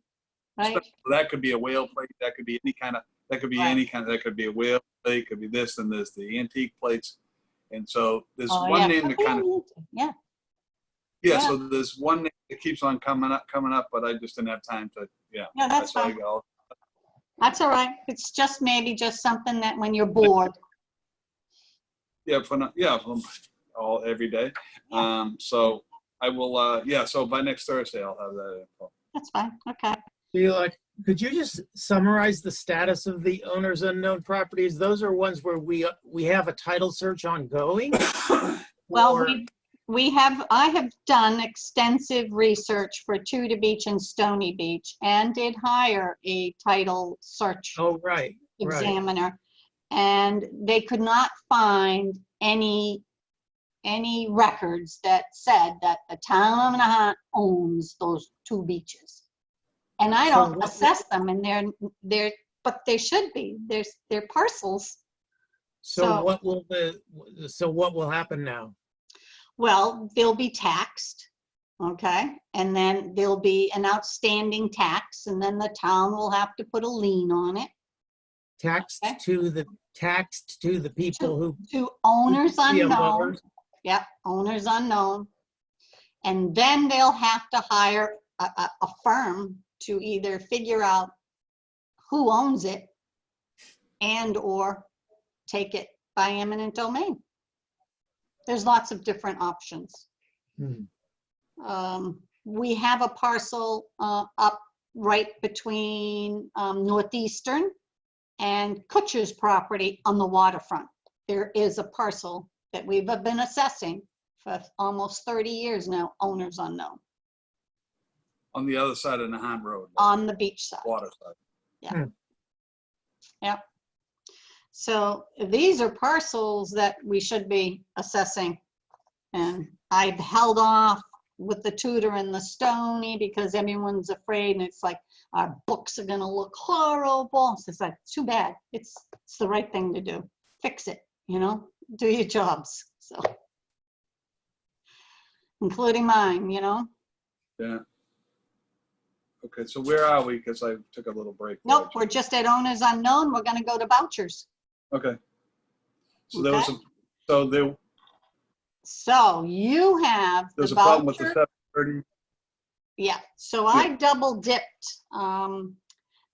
right? That could be a whale plate. That could be any kind of. That could be Right. any kind of. That could be a whale plate. Could be this and this. The antique plates, And so there's Oh, one yeah. name that kind of, Yeah, yeah, yeah. so there's one name that keeps on coming up, but I just didn't have time to, yeah. Yeah, that's why I fine. go. That's all right. It's just maybe just something that when you're bored. Yeah, every day. So I will, yeah, so by next Thursday, I'll have that info. That's fine. Okay. Sheila, could you just summarize the status of the owners unknown properties? Those are ones where we have a title search ongoing? Well, Or- I have done extensive research for Tudor Beach and Stony Beach and did hire a title search Oh, right. examiner. And they could not find any records that said that the town of Nahant owns those two beaches. And I So don't what- assess them, and but they should be. They're parcels. So what will happen now? Well, they'll be taxed, okay? And then there'll be an outstanding tax, and then the town will have to put a lien on it. Taxed Okay. to the people who. To owners the unknown. abutters? Yep, owners unknown. And then they'll have to hire a firm to either figure out who owns it and or take it by eminent domain. There's lots of different options. We have a parcel up right between Northeastern and Kutcher's property on the waterfront. There is a parcel that we've been assessing for almost 30 years now, owners unknown, On the other side of Nahant Road. on the beach side. Water side. Yep. So these are parcels that we should be assessing. And I've held off with the Tudor and the Stony because everyone's afraid, and it's like, our books are gonna look horrible. So it's like, too bad. It's the right thing to do. Fix it, do your jobs, so. Including mine, Yeah. Okay, so where are we? Because I took a little break. there. Nope, we're just at owners unknown. We're gonna go to vouchers. Okay. So there was So you have the there's a problem with the voucher. 730. Yeah, so I double dipped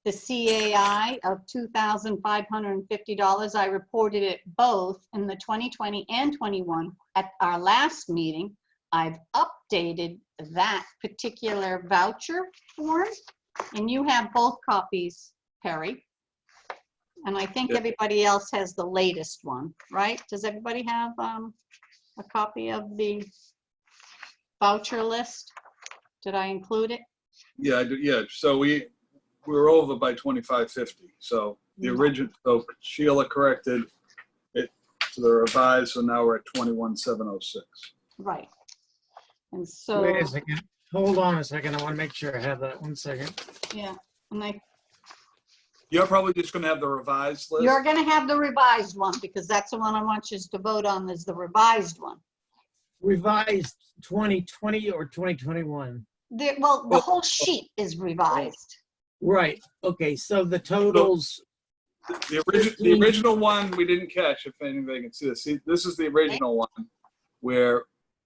the CAI of $2,550. I reported it both in the 2020 and 21 at our last meeting. I've updated that particular voucher form, and you have both copies, Perry. And I think Yep. everybody else has the latest one, right? Does everybody have a copy of the voucher list? Did I include it? Yeah, I do. Yeah. So we were over by 2550. So the original, so Sheila corrected it to the revised. So now we're at 21,706. Right. And so, Wait a second. Hold on a second. I want to make sure I have that. 1 second. yeah, and You're probably just going to have the revised list. you're gonna have the revised one because that's the one I want you to vote on, is the revised one. Revised 2020 or 2021? The whole sheet is revised. Right. Okay. So the totals. The original one we didn't catch. If anybody can see this, this is the original one where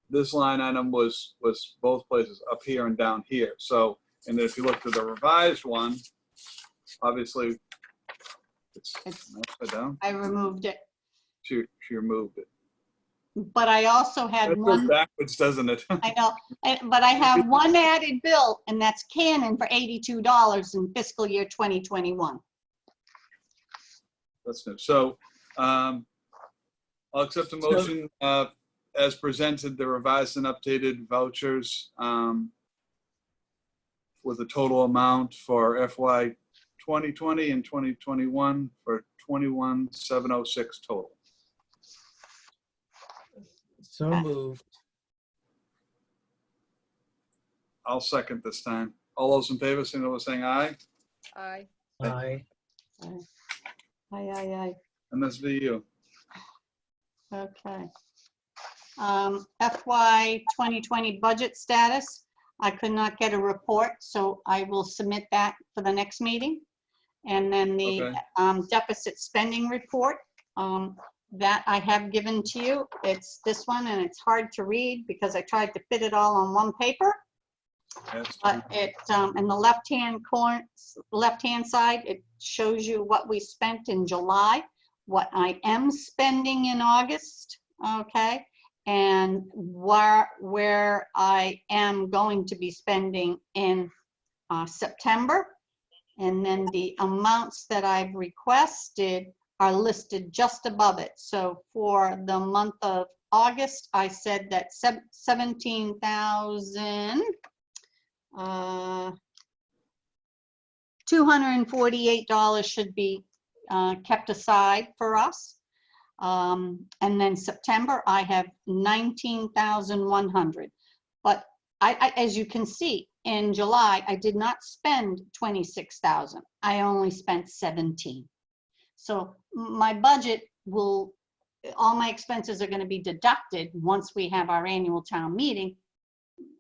this line item was both places, up here and down here. So, and if you look at the revised one, obviously it's upside down. I removed it, She removed it. but I also had That goes one, backwards, doesn't it? I know, but I have one added bill, and that's Canon for $82 in fiscal year 2021. That's new. So I'll accept a motion as presented, the revised and updated vouchers with a total amount for FY 2020 and 2021 for 21,706 total. So Okay. moved. I'll second this time. All those in favor, signal by saying aye. Aye. Aye. Aye. And this be you. Okay. FY 2020 budget status. I could not get a report, so I will submit that for the next meeting. And then the Okay. deficit spending report. that I have given to you. It's this one, and it's hard to read because I tried to fit it all on one paper. That's But it, in the left-hand side, it shows you what we spent in July, what I am spending in August, okay? And where I am going to be spending in September. And then the amounts that I've requested are listed just above it. So for the month of August, I said that $17,248 should be kept aside for us. And then September, I have 19,100. But as you can see, in July, I did not spend 26,000. I only spent 17. So my budget will, all my expenses are going to be deducted once we have our annual town meeting.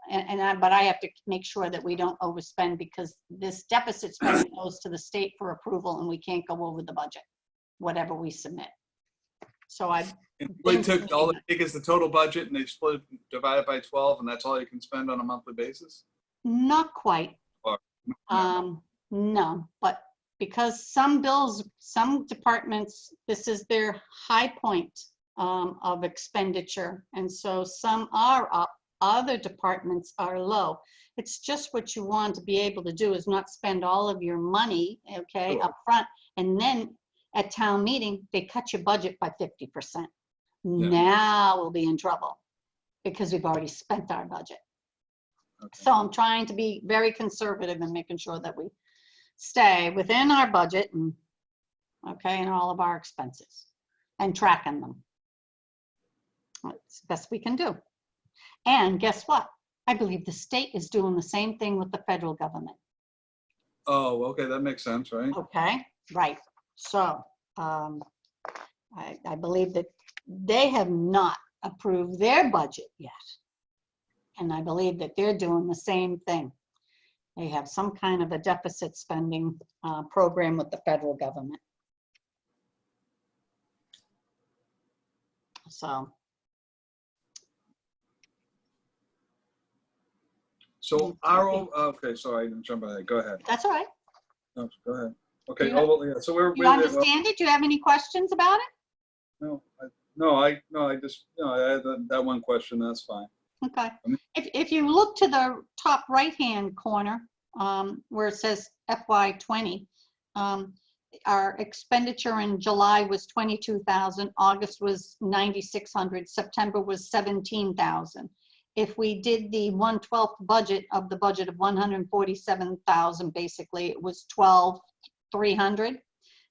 But I have to make sure that we don't overspend, because this deficit spending goes to the state for approval and we can't go over the budget, whatever we submit. So They took all they take is the total budget and they split it, divide it by 12, and that's all you can spend on a monthly basis? Not quite. Or- No, but because some bills, some departments, this is their high point of expenditure. And so some are up, other departments are low. It's just what you want to be able to do is not spend all of your money, okay, up front. And then at town meeting, they cut your budget by 50%. Yeah. Now we'll be in trouble because we've already spent our budget. Okay. So I'm trying to be very conservative and making sure that we stay within our budget and, okay, and all of our expenses and tracking them. It's the best we can do. And guess what? I believe the state is doing the same thing with the federal government. Oh, okay, that makes sense, right? Okay, right. So I believe that they have not approved their budget yet. And I believe that they're doing the same thing. They have some kind of a deficit spending program with the federal government. So. So our, okay, sorry, I didn't jump ahead. Go ahead. That's all right. No, go ahead. Okay, You- well, yeah, so we're You understand it? Do you have any questions about it? I just, I had that one question, that's fine. Okay. If you look to the top right-hand corner, where it says FY20, our expenditure in July was 22,000, August was 9,600, September was 17,000. If we did the 1/12 budget of the budget of 147,000, basically, it was 12,300.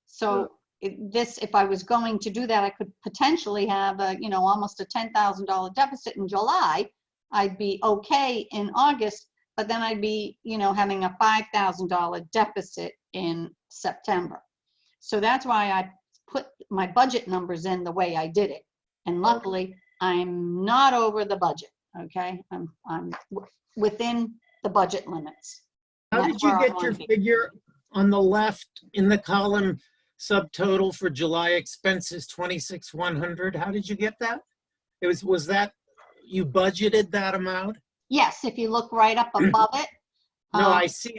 So if I was going to do that, I could potentially have a, almost a $10,000 deficit in July. I'd be okay in August, but then I'd be, having a $5,000 deficit in September. So that's why I put my budget numbers in the way I did it. And luckily, I'm not over the budget, okay? I'm within the budget limits. How That's did you where I get wanna your be. figure on the left in the column subtotal for July expenses 26,100? How did you get that? Was that, you budgeted that amount? Yes, if you look right up above it. No, I see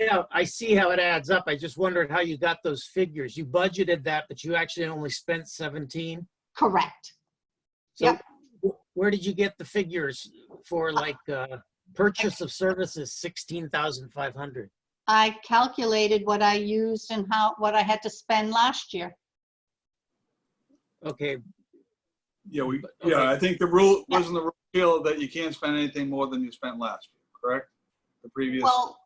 how it adds up. I just wondered how you got those figures. You budgeted that, but you actually only spent 17. Correct. So Yep. Where did you get the figures for purchase of services 16,500? I calculated what I used and what I had to spend last year. Okay, Yeah, Okay. I think the rule, wasn't the rule that you can't spend anything more than you spent last year, correct? The previous Well,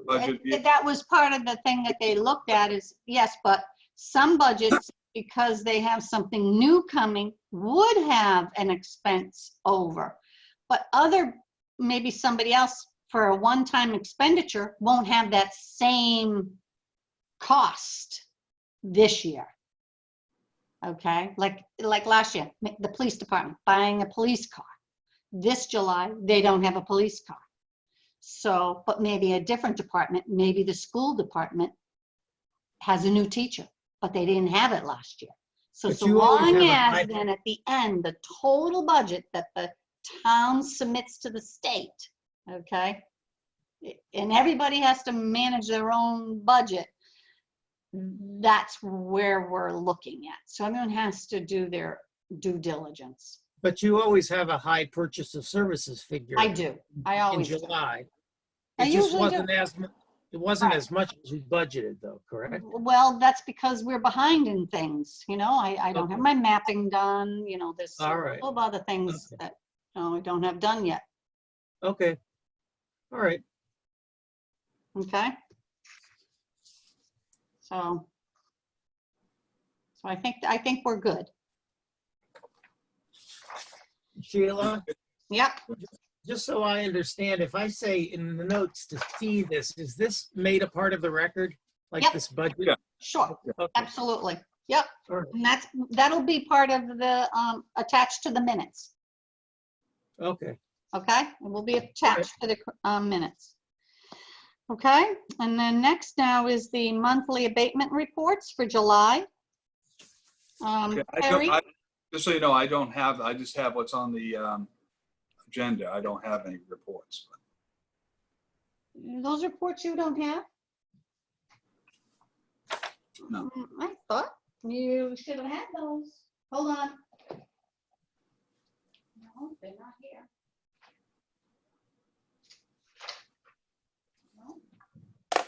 budget. that was part of the thing that they looked at is, yes, but some budgets, because they have something new coming, would have an expense over. But maybe somebody else for a one-time expenditure won't have that same cost this year. Okay, like last year, the police department buying a police car. This July, they don't have a police car. So, but maybe a different department, maybe the school department has a new teacher, but they didn't have it last year. So, But so you always long have a as high- then at the end, the total budget that the town submits to the state, okay? And everybody has to manage their own budget. That's where we're looking at. So everyone has to do their due diligence. But you always have a high purchase of services figure. I do. I In always do. July. I It just usually do. wasn't it wasn't Right. as much as we budgeted though, correct? Well, that's because we're behind in things, you know, I don't have Okay. my mapping done, you know, there's a All right. couple of other things Okay. that, we don't have done yet, Okay. All right. okay? So I think we're good. Sheila, Yep, just so I understand, if I say in the notes to see this, is this made a part of the record? Like Yep. this budget? Yeah. sure, Okay. absolutely. Yep, All right. and that'll be part of the, attached to the minutes, Okay. okay? It will be attached to the minutes. Okay, and then next now is the monthly abatement reports for July. Okay, Terry? Just so you know, I just have what's on the agenda. I don't have any reports. Those reports you don't have? No. I thought you should have had those. Hold on. No, they're not here. No.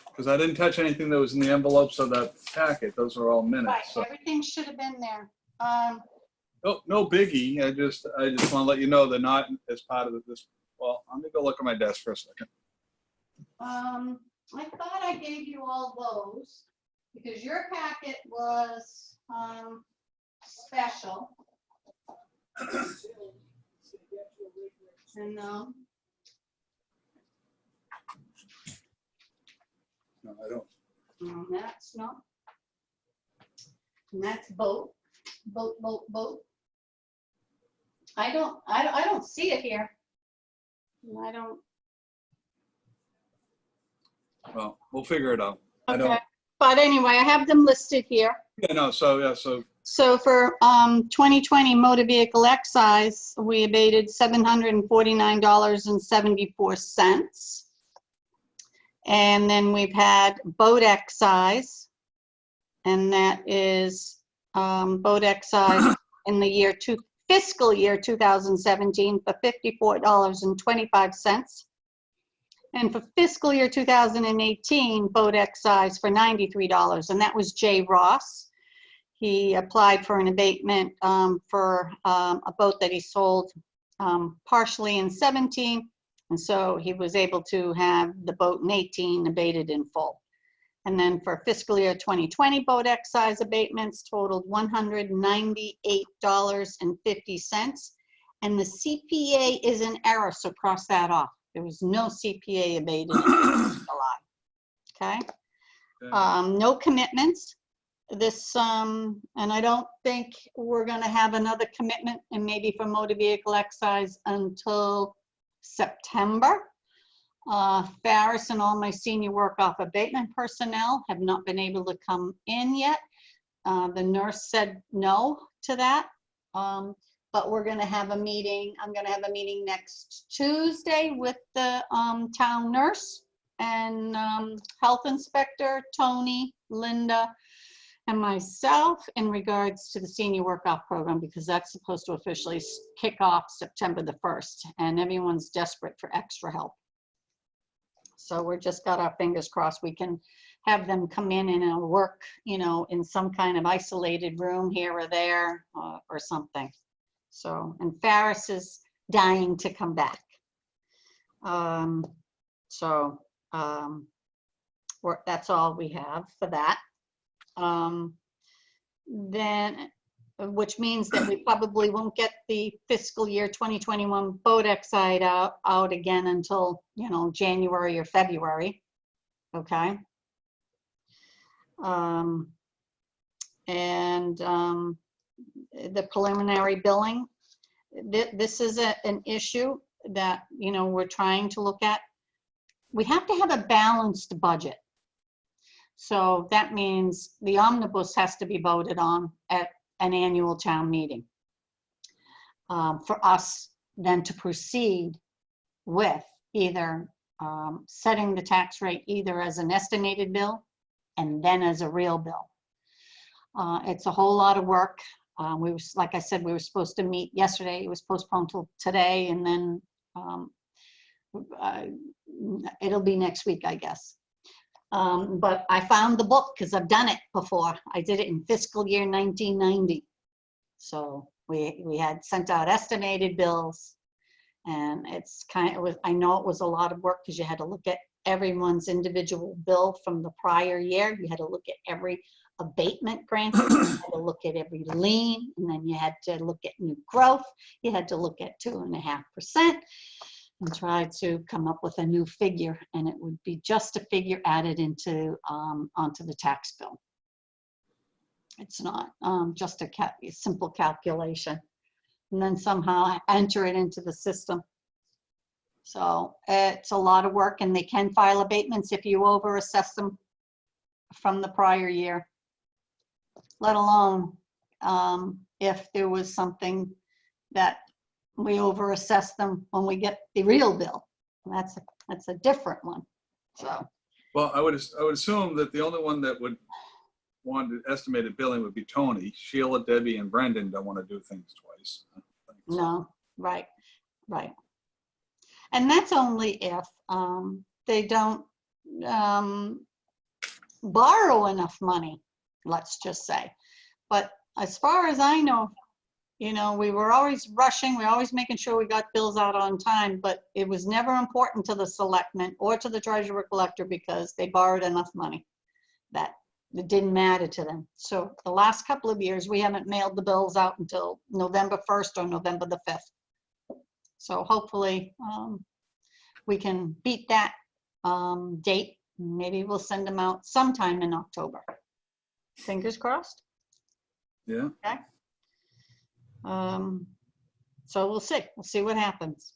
Because I didn't touch anything that was in the envelopes of that packet. Those are all Right, minutes. So, everything should have been there. no biggie. I just want to let you know they're not as part of this. Well, I'm gonna go look at my desk for a second. I thought I gave you all those because your packet was, special. And, No, I don't. that's not. And that's boat. I don't see it here. I don't. Well, we'll figure it out. I Okay, don't. but anyway, I have them listed here. Yeah, no. So So for 2020 motor vehicle excise, we abated $749.74. And then we've had boat excise, and that is boat excise in the fiscal year 2017 for $54.25. And for fiscal year 2018, boat excise for $93, and that was Jay Ross. He applied for an abatement for a boat that he sold partially in 17, and so he was able to have the boat in 18 abated in full. And then for fiscal year 2020, boat excise abatements totaled $198.50, and the CPA is in error, so cross that off. There was no CPA abated in July. Okay. No commitments. This, and I don't think we're gonna have another commitment, and maybe for motor vehicle excise until September. Ferris and all my senior work off abatement personnel have not been able to come in yet. The nurse said no to that. But we're gonna have a meeting. I'm gonna have a meeting next Tuesday with the town nurse and health inspector, Tony, Linda, and myself in regards to the senior work-off program, because that's supposed to officially kick off September the 1st, and everyone's desperate for extra help. So we're just got our fingers crossed we can have them come in and work, you know, in some kind of isolated room here or there or something. So, and Ferris is dying to come back. That's all we have for that. Then, which means that we probably won't get the fiscal year 2021 boat excise out again until, you know, January or February. Okay. The preliminary billing, this is an issue that, you know, we're trying to look at. We have to have a balanced budget. So that means the omnibus has to be voted on at an annual town meeting. For us then to proceed with either setting the tax rate either as an estimated bill and then as a real bill. It's a whole lot of work. Like I said, we were supposed to meet yesterday. It was postponed till today, and then it'll be next week, I guess. But I found the book because I've done it before. I did it in fiscal year 1990. So we had sent out estimated bills, and I know it was a lot of work because you had to look at everyone's individual bill from the prior year. You had to look at every abatement granted, you had to look at every lien, and then you had to look at new growth. You had to look at 2.5% and try to come up with a new figure, and it would be just a figure added into onto the tax bill. It's not just a simple calculation, and then somehow enter it into the system. So it's a lot of work, and they can file abatements if you over assess them from the prior year, let alone if there was something that we over assess them when we get the real bill. That's a different one. So. Well, I would assume that the only one that would want estimated billing would be Tony. Sheila, Debbie, and Brendan don't want to do things twice. No, right. And that's only if they don't borrow enough money, let's just say. But as far as I know, you know, we were always rushing, we were always making sure we got bills out on time, but it was never important to the selectmen or to the treasurer collector because they borrowed enough money that it didn't matter to them. So the last couple of years, we haven't mailed the bills out until November 1st or November the 5th. So hopefully we can beat that date. Maybe we'll send them out sometime in October. Fingers crossed. Yeah. Okay. So we'll see what happens.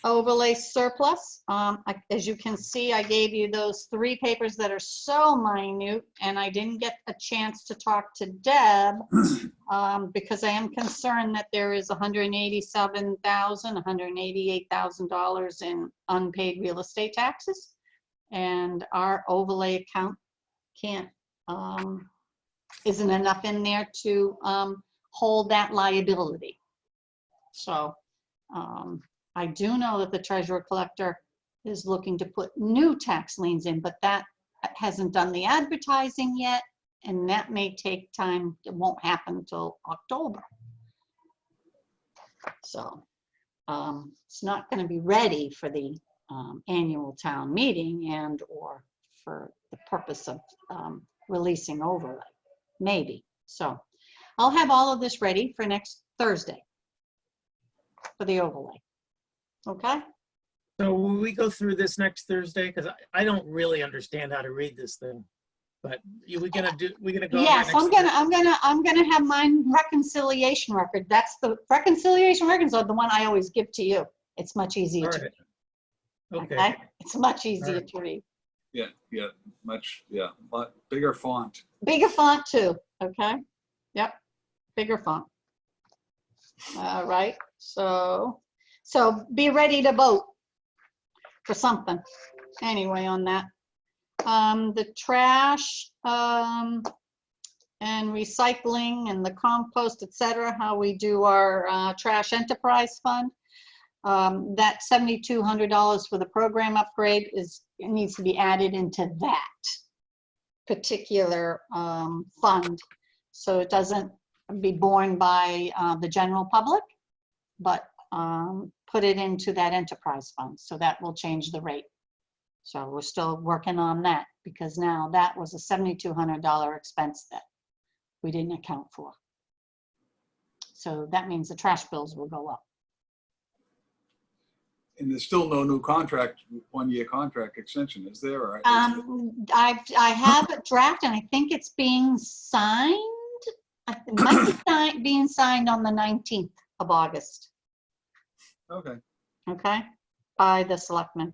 Overlay surplus. As you can see, I gave you those 3 papers that are so minute, and I didn't get a chance to talk to Deb because I am concerned that there is $187,000, $188,000 in unpaid real estate taxes, and our overlay account isn't enough in there to hold that liability. So I do know that the treasurer collector is looking to put new tax liens in, but that hasn't done the advertising yet, and that may take time. It won't happen until October. So it's not going to be ready for the annual town meeting and or for the purpose of releasing overlay, maybe. So I'll have all of this ready for next Thursday for the overlay. Okay. So will we go through this next Thursday? Because I don't really understand how to read this thing. But we're gonna go. Yes, I'm gonna have my reconciliation record. That's the reconciliation records are the one I always give to you. It's much easier to read. Okay. It's much easier to read. Yeah, but bigger font. Bigger font too. Okay. Yep. Bigger font. All right. So be ready to vote for something. Anyway, on that. The trash and recycling and the compost, etc., how we do our trash enterprise fund. That $7,200 for the program upgrade it needs to be added into that particular fund, so it doesn't be borne by the general public, but put it into that enterprise fund, so that will change the rate. So we're still working on that because now that was a $7,200 expense that we didn't account for. So that means the trash bills will go up. And there's still no new contract, 1-year contract extension, is there? Or I have a draft and I think it's being signed. It might be being signed on the 19th of August. Okay. Okay, by the selectmen.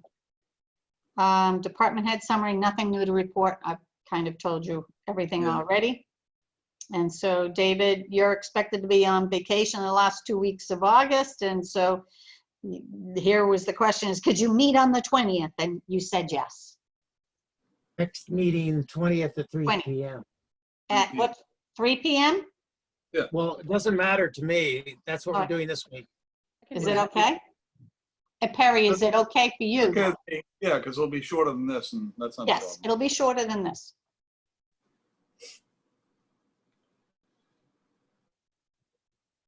Department head summary, nothing new to report. I've kind of told you everything already. And so, David, you're expected to be on vacation the last 2 weeks of August. And so here was the question is, could you meet on the 20th? And you said yes. Next meeting, 20th at 3 20. p.m. At what, 3 p.m.? Well, it doesn't matter to me. That's what we're Alright. doing this week. Is it okay? And Perry, is it okay for you? Okay, yeah, because it'll be shorter than this, and that's not a Yes, problem. it'll be shorter than this.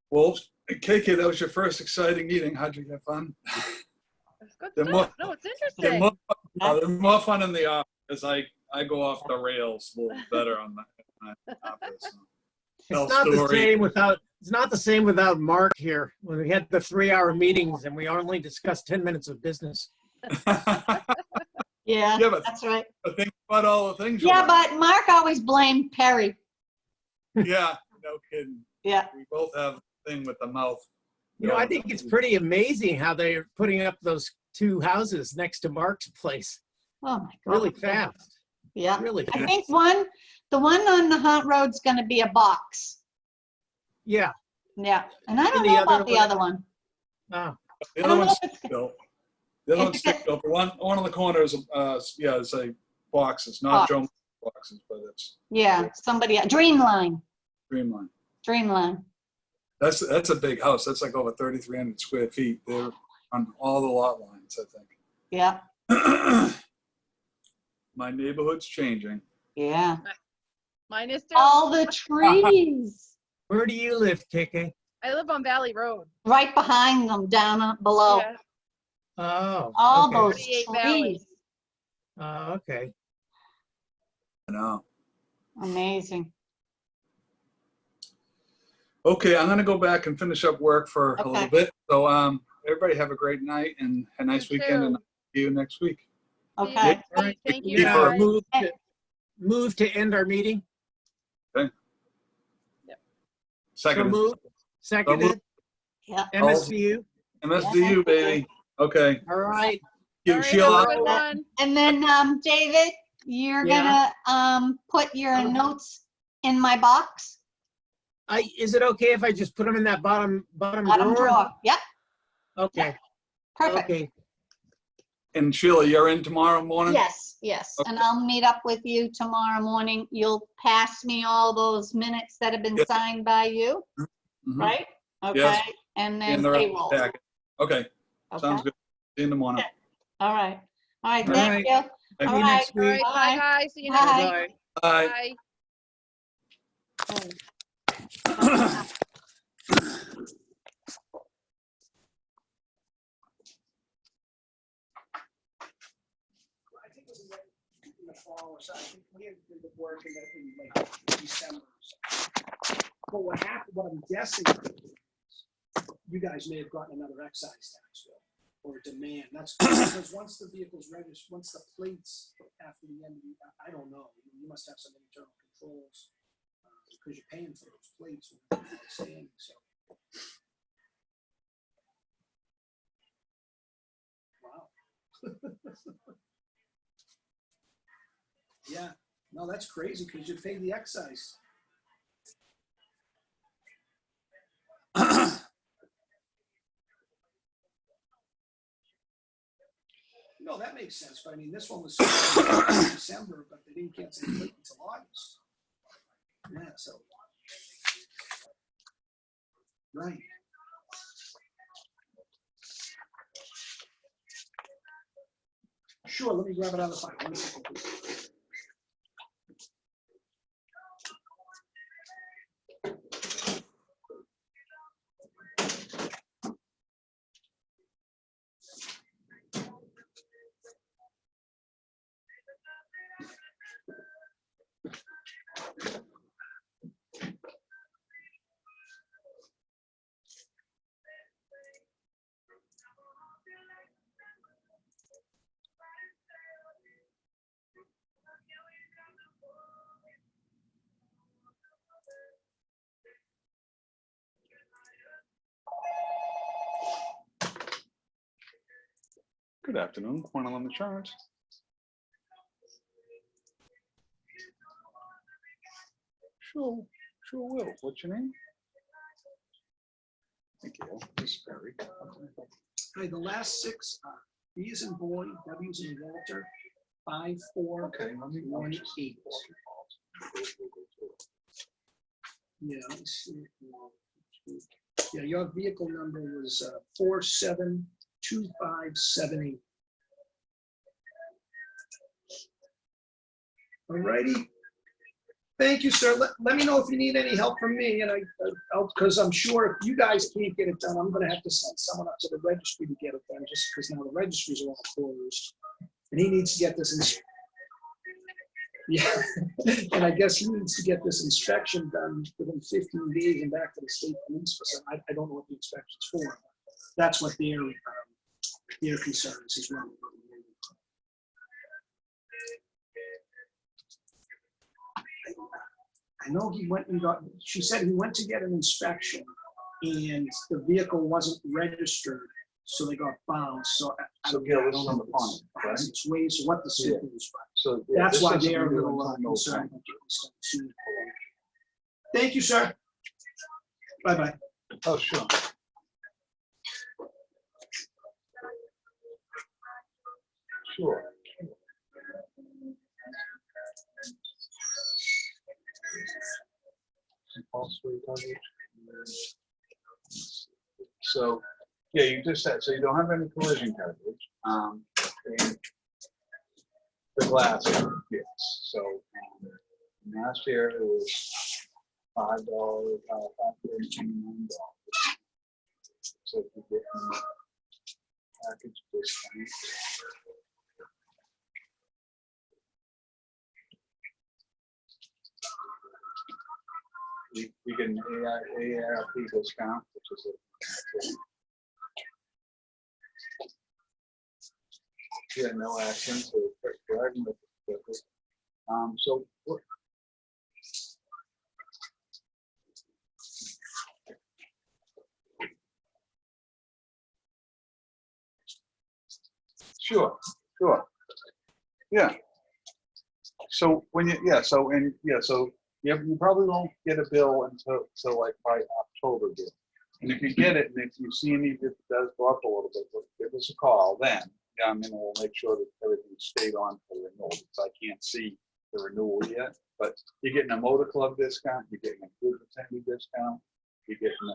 Well, KK, that was your first exciting meeting. How'd you have fun? That's good They're stuff. more- No, it's They're interesting. they're more fun in the office because I go off the rails a little better on my office. Tell It's not the stories. same without, it's not the same without Mark here. When we had the 3-hour meetings and we only discussed 10 minutes of business. Yeah, Yeah, but that's right. think about all the things. you Yeah, learn. but Mark always blamed Perry. Yeah, no kidding. Yeah. We both have a thing with the mouth. You know, I think it's pretty amazing how they're putting up those 2 houses next to Mark's place Oh, my God. really fast, Yeah. really I fast. think the one on Nahant Road's gonna be a box. Yeah. Yeah, and I don't And the know other about the one- other one. The I other don't know one's if it's, built. The other one's stick built. The one on the corner is, yeah, it's like boxes, not Box. Joe boxes, but it's yeah, somebody, Dreamline, Dreamline. That's a big house. That's like over 3,300 square feet. They're on all the lot lines, I yeah, think. My neighborhood's changing. yeah. Mine is too. All the trees, Where do you live, KK? I live on Valley Road. right behind them, down below, Yeah. Oh, all okay. those 38 Valley. trees. Okay. I know. Amazing. Okay, I'm gonna go back and finish up work for a Okay. little bit. So, everybody have a great night and a nice You weekend, too. and I'll see you next week. See you Okay. next All right. week. Thank you, Yeah, guys. Move to end our meeting. So Second, move. Seconded. Yeah. MSBU. MSDU, baby. Okay. All right. You, All right, Sheila. have a good one. And then, David, you're Yeah. gonna, put your notes in my box, Is it okay if I just put them in that bottom bottom drawer? drawer. Yep, Okay. perfect. Okay. And Sheila, you're in tomorrow morning? Yes, yes. And I'll meet up with you tomorrow morning. You'll pass me all those minutes that have been Yeah. signed by you, Mhm. right? Okay, Yes. and then And the rest of payroll. the packet. Okay, sounds Okay, good. See you in the morning. all right. All right, All thank right. you. Thank See you All next All right, week. bye, Bye. guys. See you next Bye. week. Bye. Bye. Bye. I think it was in the fall or so. I think we had did the work in like December. But what happened, what I'm guessing, you guys may have gotten another excise tax bill or demand. That's because once the vehicle's registered, once the plates after the end of the, I don't know. You must have some internal controls because you're paying for those plates. When they're outstanding, so. Wow. Yeah, no, that's crazy because you pay the excise. No, that makes sense, but I mean, this one was in December, but they didn't cancel the plate until August. Yeah, so. Right. Sure, let me grab it out of the file. 1 second, please. Good afternoon, Cornell on the chart. Sure will. What's your name? Thank you. This is Barry. Hi, the last six, B as in boy, W as in Walter, 5418. Yeah, let's see. Yeah, your vehicle number was 472578. All righty. Thank you, sir. Let me know if you need any help from me, and because I'm sure if you guys can't get it done, I'm going to have to send someone up to the registry to get it done, just because now the registries are all closed, and he needs to get this. Yeah, and I guess he needs to get this inspection done within 15 days and back to the state police. So I don't know what the inspection's for. That's what their concern is as well. I know he went and got, she said he went to get an inspection and the vehicle wasn't registered, so they got bounced. So I don't know right? its ways, what the suit is. So That's why they are a little concerned. Thank you, sir. Bye-bye. Oh, sure. Sure. So, yeah, you just said, so you don't have any collision coverage. And the glass, yes. So last year it was $5, $529. So if you get package discount. We get an ARP discount, which is yeah, no action, so driving with so what? Sure. Yeah. So when you you probably won't get a bill until like by October bill. And if you get it, and if you see any, if it does go up a little bit, give us a call then. We'll make sure that everything stayed on for renewal, because I can't see the renewal yet. But you're getting a motor club discount, you're getting a group attendee discount, you're getting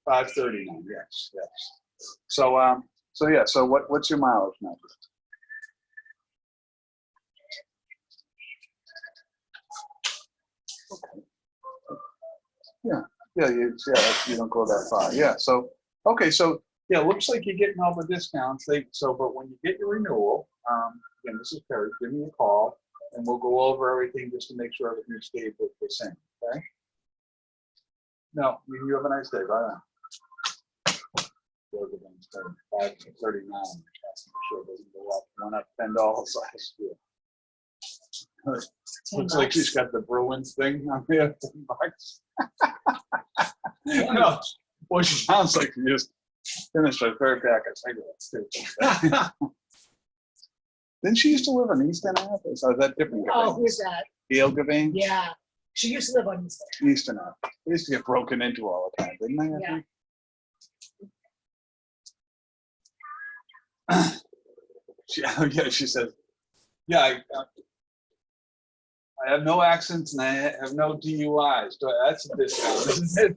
a $539. Yes. So yeah. So what's your mileage number? Okay. Yeah, you don't go that far. Yeah, so, okay, so, yeah, looks like you're getting all the discounts. But when you get your renewal, again, this is Perry, give me a call, and we'll go over everything just to make sure everything stays the same, okay? No, you have a nice day, bye now. 539, sure doesn't go up, went up $10 last year. Looks like she's got the Bruins thing on there, $10. No, well, she sounds like she just finished her third pack of cigarettes too. Didn't she used to live in Easton Ave? Or is that different? Oh, who's that? Gail Gavane? Yeah, she used to live on East. Easton Ave. They used to get broken into all the time, didn't they? Yeah. She says, yeah, I have no accidents and I have no DUIs. So that's a discount, isn't it?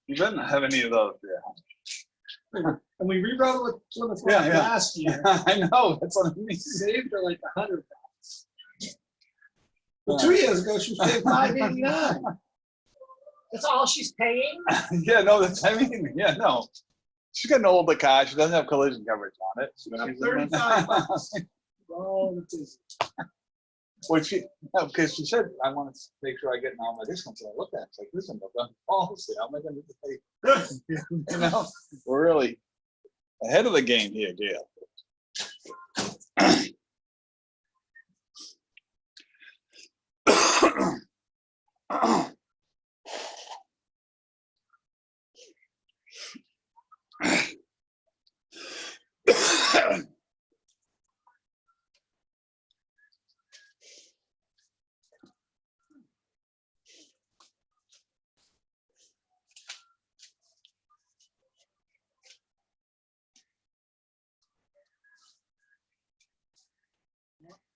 You better not have any of those, yeah. And we rewrote it with Plymouth Rock Yeah. last year. I know, that's what I mean. Saved her like $100. Well, 2 years ago, she was paying $589. That's all she's paying? Yeah, no, no. She's got an older car. She doesn't have collision coverage on it. So she's $35. Oh, it is. Well, because she said, I want to make sure I get all my discounts. And I looked at it, it's like, listen, I've done policy. How am I going to pay? We're really ahead of the game here, Gail.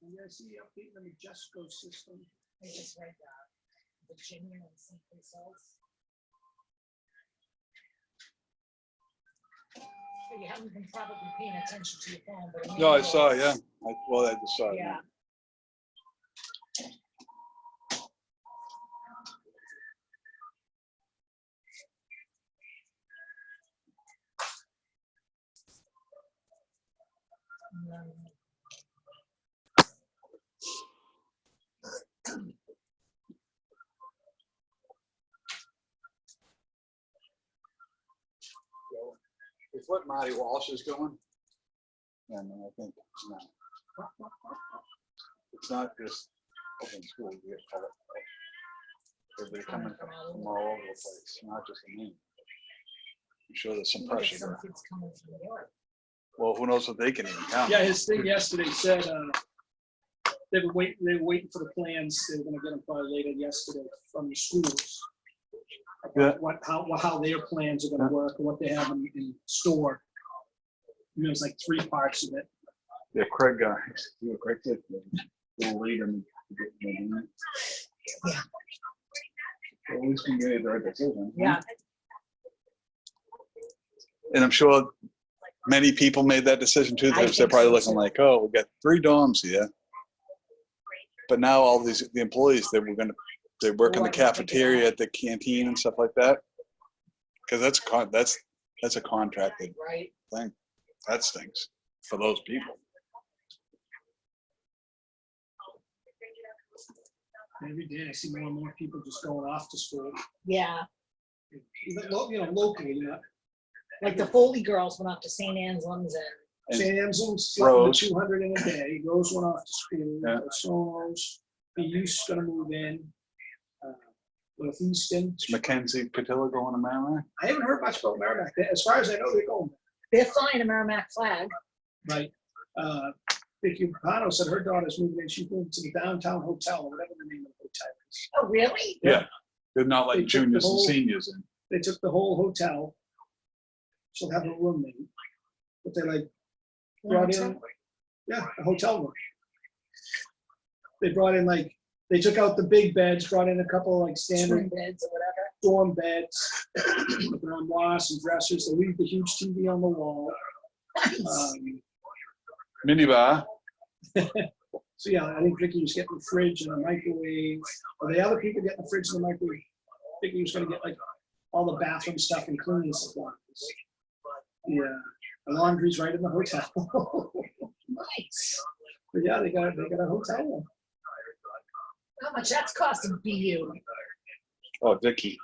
You guys see the update on the Jesco system? I just read Virginia and St. Results. But you haven't been probably paying attention to your phone, but. No, I saw, yeah. Well, I just saw it. Yeah. It's what Marty Walsh is doing. And I think it's not just open school. You get public. They're coming from all over the place, not just the name. I'm sure there's some pressure Some there. kids coming from Europe. Well, who knows what they can even count? Yeah, his thing yesterday said, they were waiting for the plans. They were gonna get them probably later yesterday from the schools. Yeah. How their plans are gonna work and what they have in store. And there's like 3 parts of it. Yeah, Craig, Craig said, we'll read them. Yeah. At least we made the right decision. Yeah. And I'm sure many people made that decision too. I They're think probably so, looking too. like, oh, we got 3 dorms here. But now all the employees they work in the Working cafeteria, together. at the canteen and stuff like that. Because that's a contracted Right. thing. That stinks for those people. Every day I see more and more people just going off to school. Yeah. Locally, Like the Foley girls went off to St. Anselm's and. St. Anselm's, Rose. 200 in a day. Rose went off to school. Yeah. Sonos, the youth's gonna move in. Northeastern. Is Mackenzie Patilla going to Merrimack? I haven't heard much about Merrimack. As far as I know, they're going. They're flying a Merrimack flag. Right. Vicky Pano said her daughter's moving in. She's moving to the downtown hotel or whatever the name of the hotel is. Oh, really? Yeah. They're not They like took the juniors and whole- seniors in. They took the whole hotel. She'll have a roommate, but they like brought in, yeah, a hotel room. They brought in like, they took out the big beds, brought in a couple like standard Twin beds or whatever. dorm beds, with armoires and dressers. They leave the huge TV on the wall. Minibar. So yeah, I think Vicky was getting the fridge and a microwave. Or the other people getting the fridge and the microwave. Vicky was gonna get like all the bathroom stuff and cleaning supplies. Yeah, the laundry's right in the hotel. Nice. But yeah, they got a hotel room. How much that's costing BU? Oh, Vicky.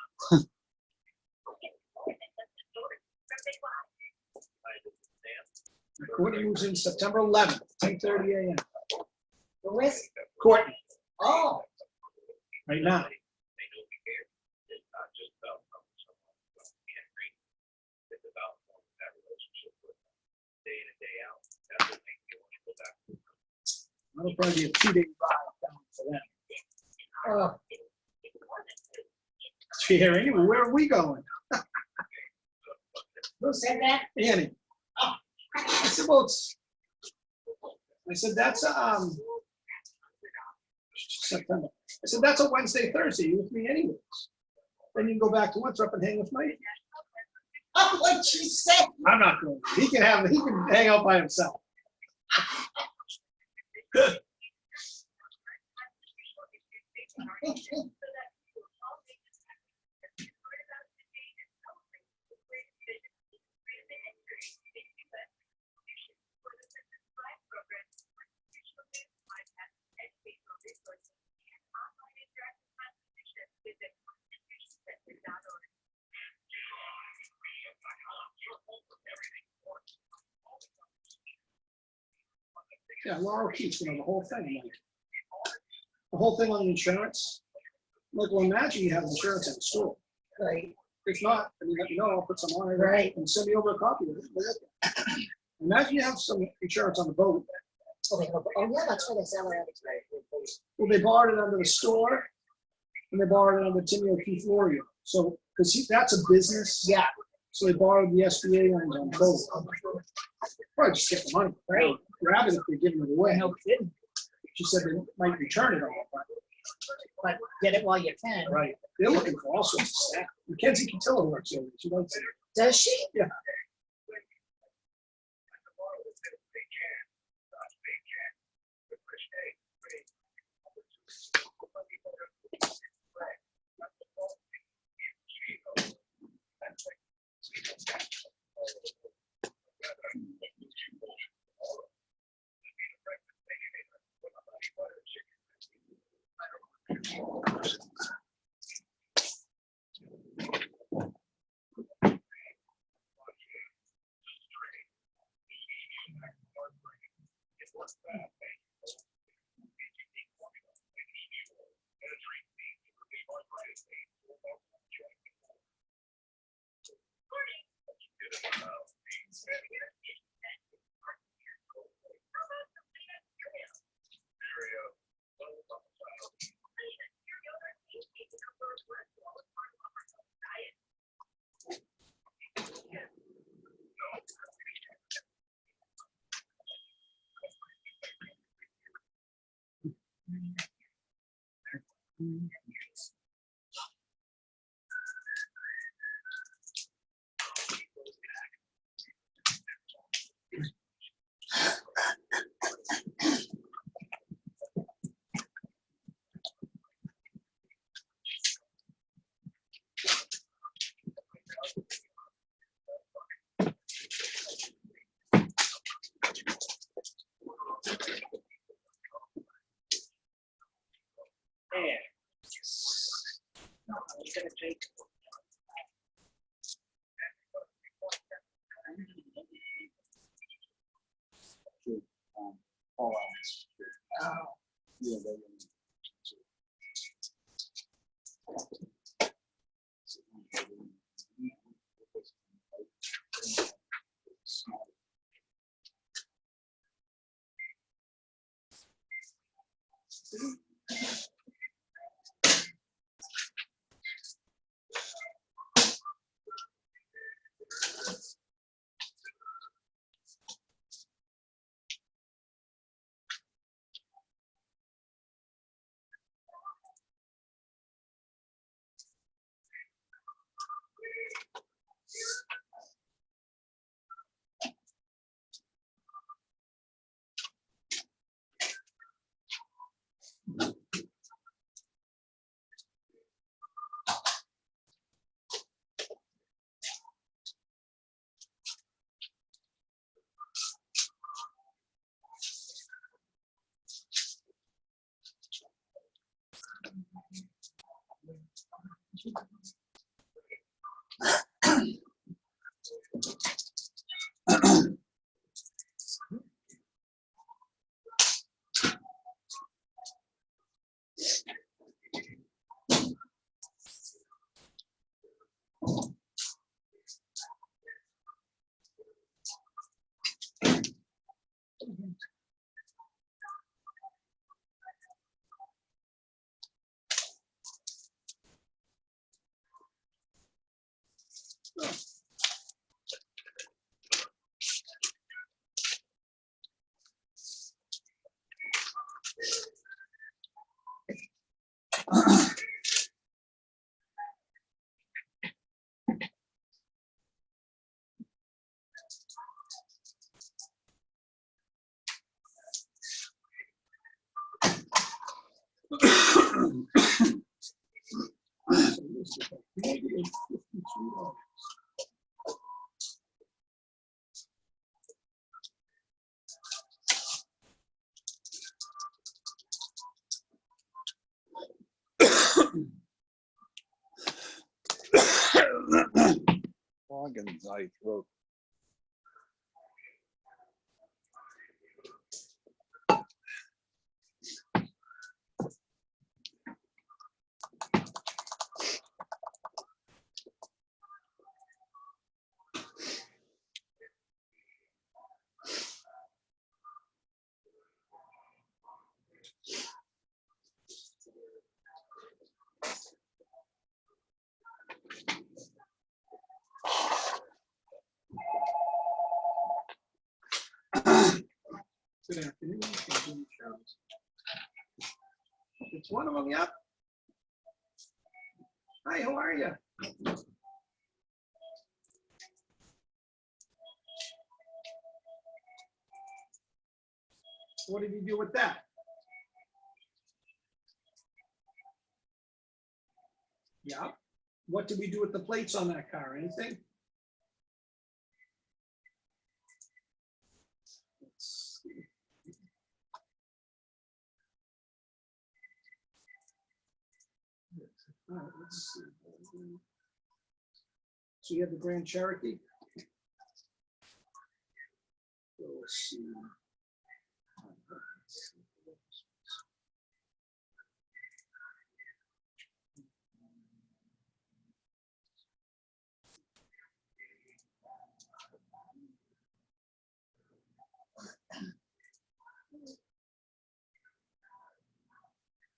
Courtney moves in September 11th, 10:30 a.m. Who is? Courtney, Oh, right now. That'll probably be a 2-day ride down for them. oh, Here, anyway, where are we going? who said that? Annie. I said, well, that's September. I said, that's a Wednesday, Thursday. You with me anyways? Then you can go back to Winthrop and hang with Mike. Oh, what she said. I'm not going. He can hang out by himself. Yeah, Laurel Keats, the whole thing. Like, the whole thing on the insurance. Like, well, imagine you have insurance at the store. Right, If not, then you let me know, I'll put some on it. Right. And send me over a copy of it. Imagine you have some insurance on the boat. oh, yeah, that's why they sell it. Well, they borrowed it under the store, and they borrowed it under Timmy O'Keefe Laurier. So, because that's a business. Yeah, So they borrowed the SBA loans on the boat. Probably just get the money. Right. Grab it if they're giving it away. no kidding. She said they might return it all, But get it while you can. right, they're looking for all sorts of staff. Mackenzie Cotillo works over there. She likes it. Does she? Yeah. Fog and dry throat. Good afternoon. It's one of them, yep. Hi, how are you? What did you do with that? Yeah. What did we do with the plates on that car? Anything? Let's see. All right, let's see. So you have the Grand Cherokee. So let's see.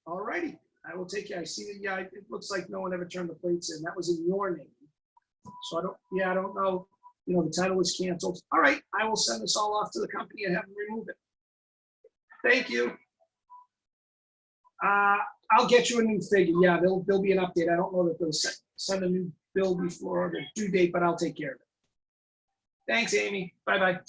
All righty, I will take you. I see that, yeah, it looks like no one ever turned the plates in. That was in your name. So I don't know, you know, the title was canceled. All right, I will send this all off to the company and have them remove it. Thank you. I'll get you a new figure. Yeah, there'll be an update. I don't know that they'll send a new bill before the due date, but I'll take care of it. Thanks, Amy. Bye-bye.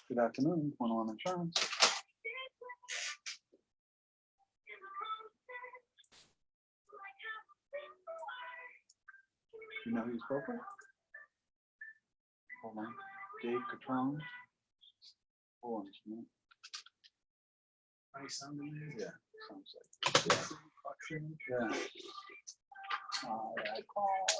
Good afternoon, 101 Insurance. You know who you spoke with? Hold on. Dave Catrone. Hold on just a minute. Nice sound in there. Yeah, sounds like. Yeah. I called.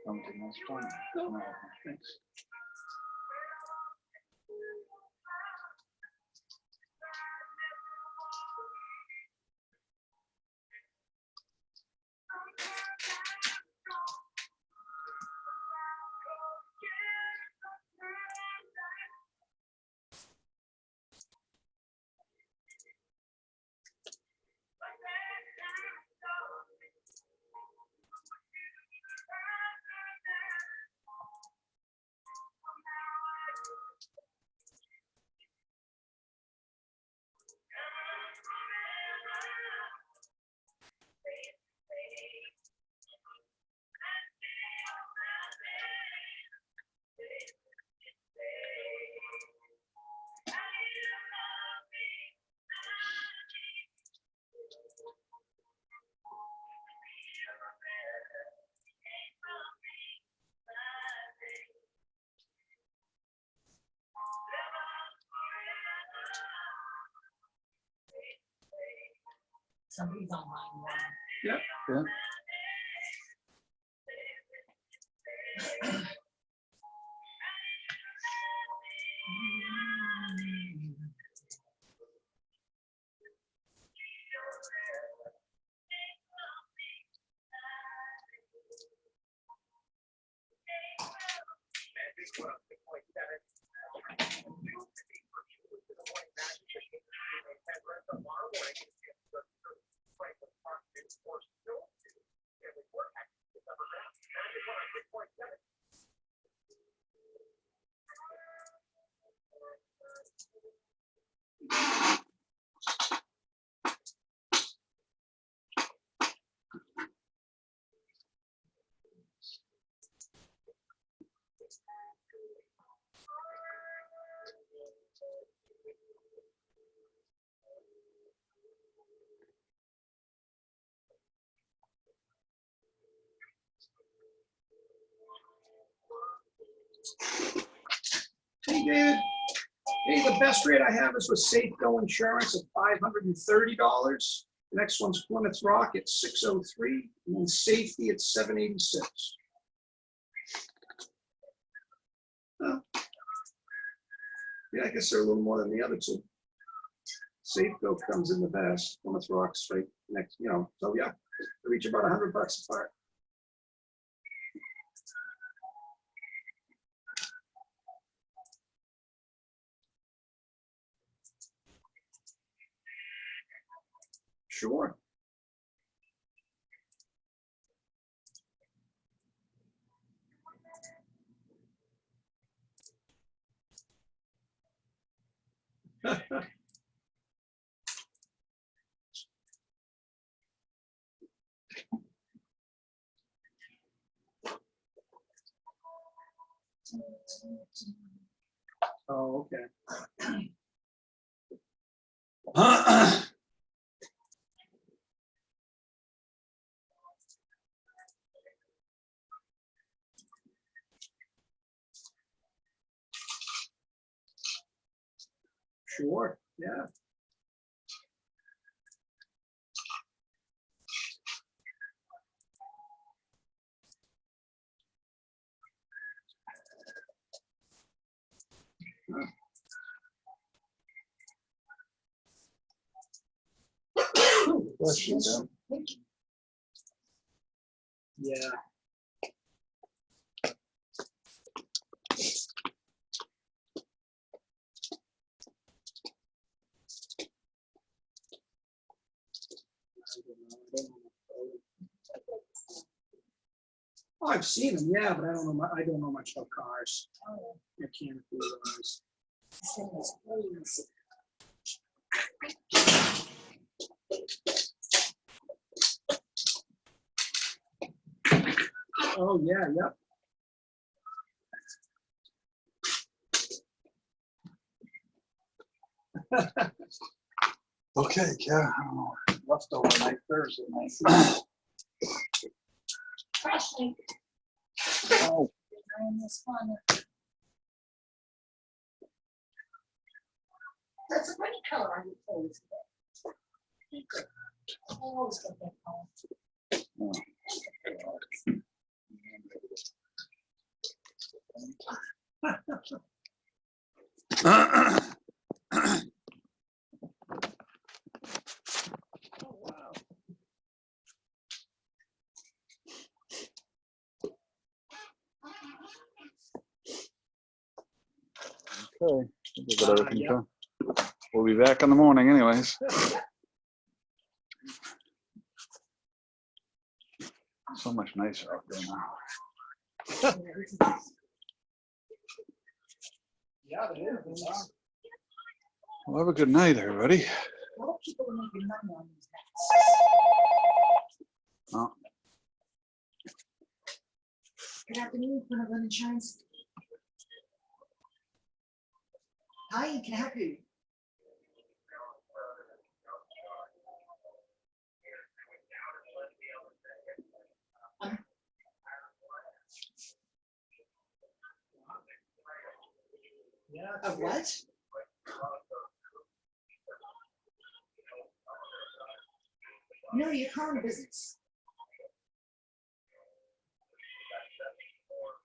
Something else fun. No, thanks. Somebody's on line one. Yep. Yeah. Hey, David. Hey, the best rate I have is with Safeco Insurance at $530. The next one's Plymouth Rock at $603, and then Safety at $786. Well, yeah, I guess they're a little more than the other two. Safeco comes in the best. Plymouth Rock's right next, so yeah, they reach about $100 apart. Sure. Oh, okay. Sure, yeah. Bless you, Dan. Yeah. Oh, I've seen them, yeah, but I don't know. I don't know much about cars. I can't realize. Oh yeah, yep. Okay, yeah, I don't know. Leftover night Thursday night. Freshly. Oh, In this one. That's a pretty color on your clothes. I always get that color. Oh, wow. okay. We'll get everything Yep. done. We'll be back in the morning anyways. So much nicer out there now. Yeah, they are. Well, have a good night, everybody. A lot of people are making money on these nets. Oh, Good afternoon, Quinlan Insurance. Hi, can I help you? Yeah. A what? No, you're calling a business.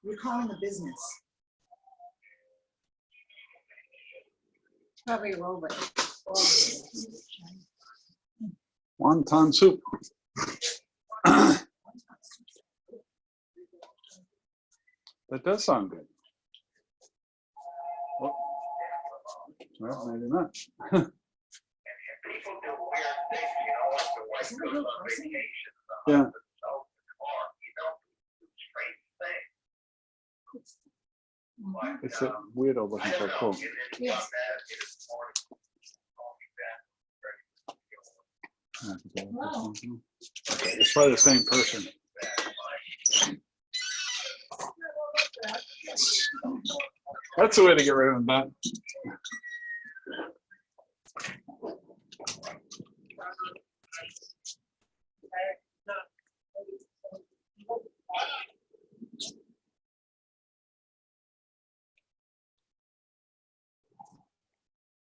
You're calling a business. Probably a robot. wonton soup. That does sound good. Well, maybe not. Yeah. It's a weirdo looking for a quote. Yes. Okay, it's probably the same person. That's the way to get rid of that.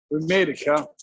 We made it, Cal.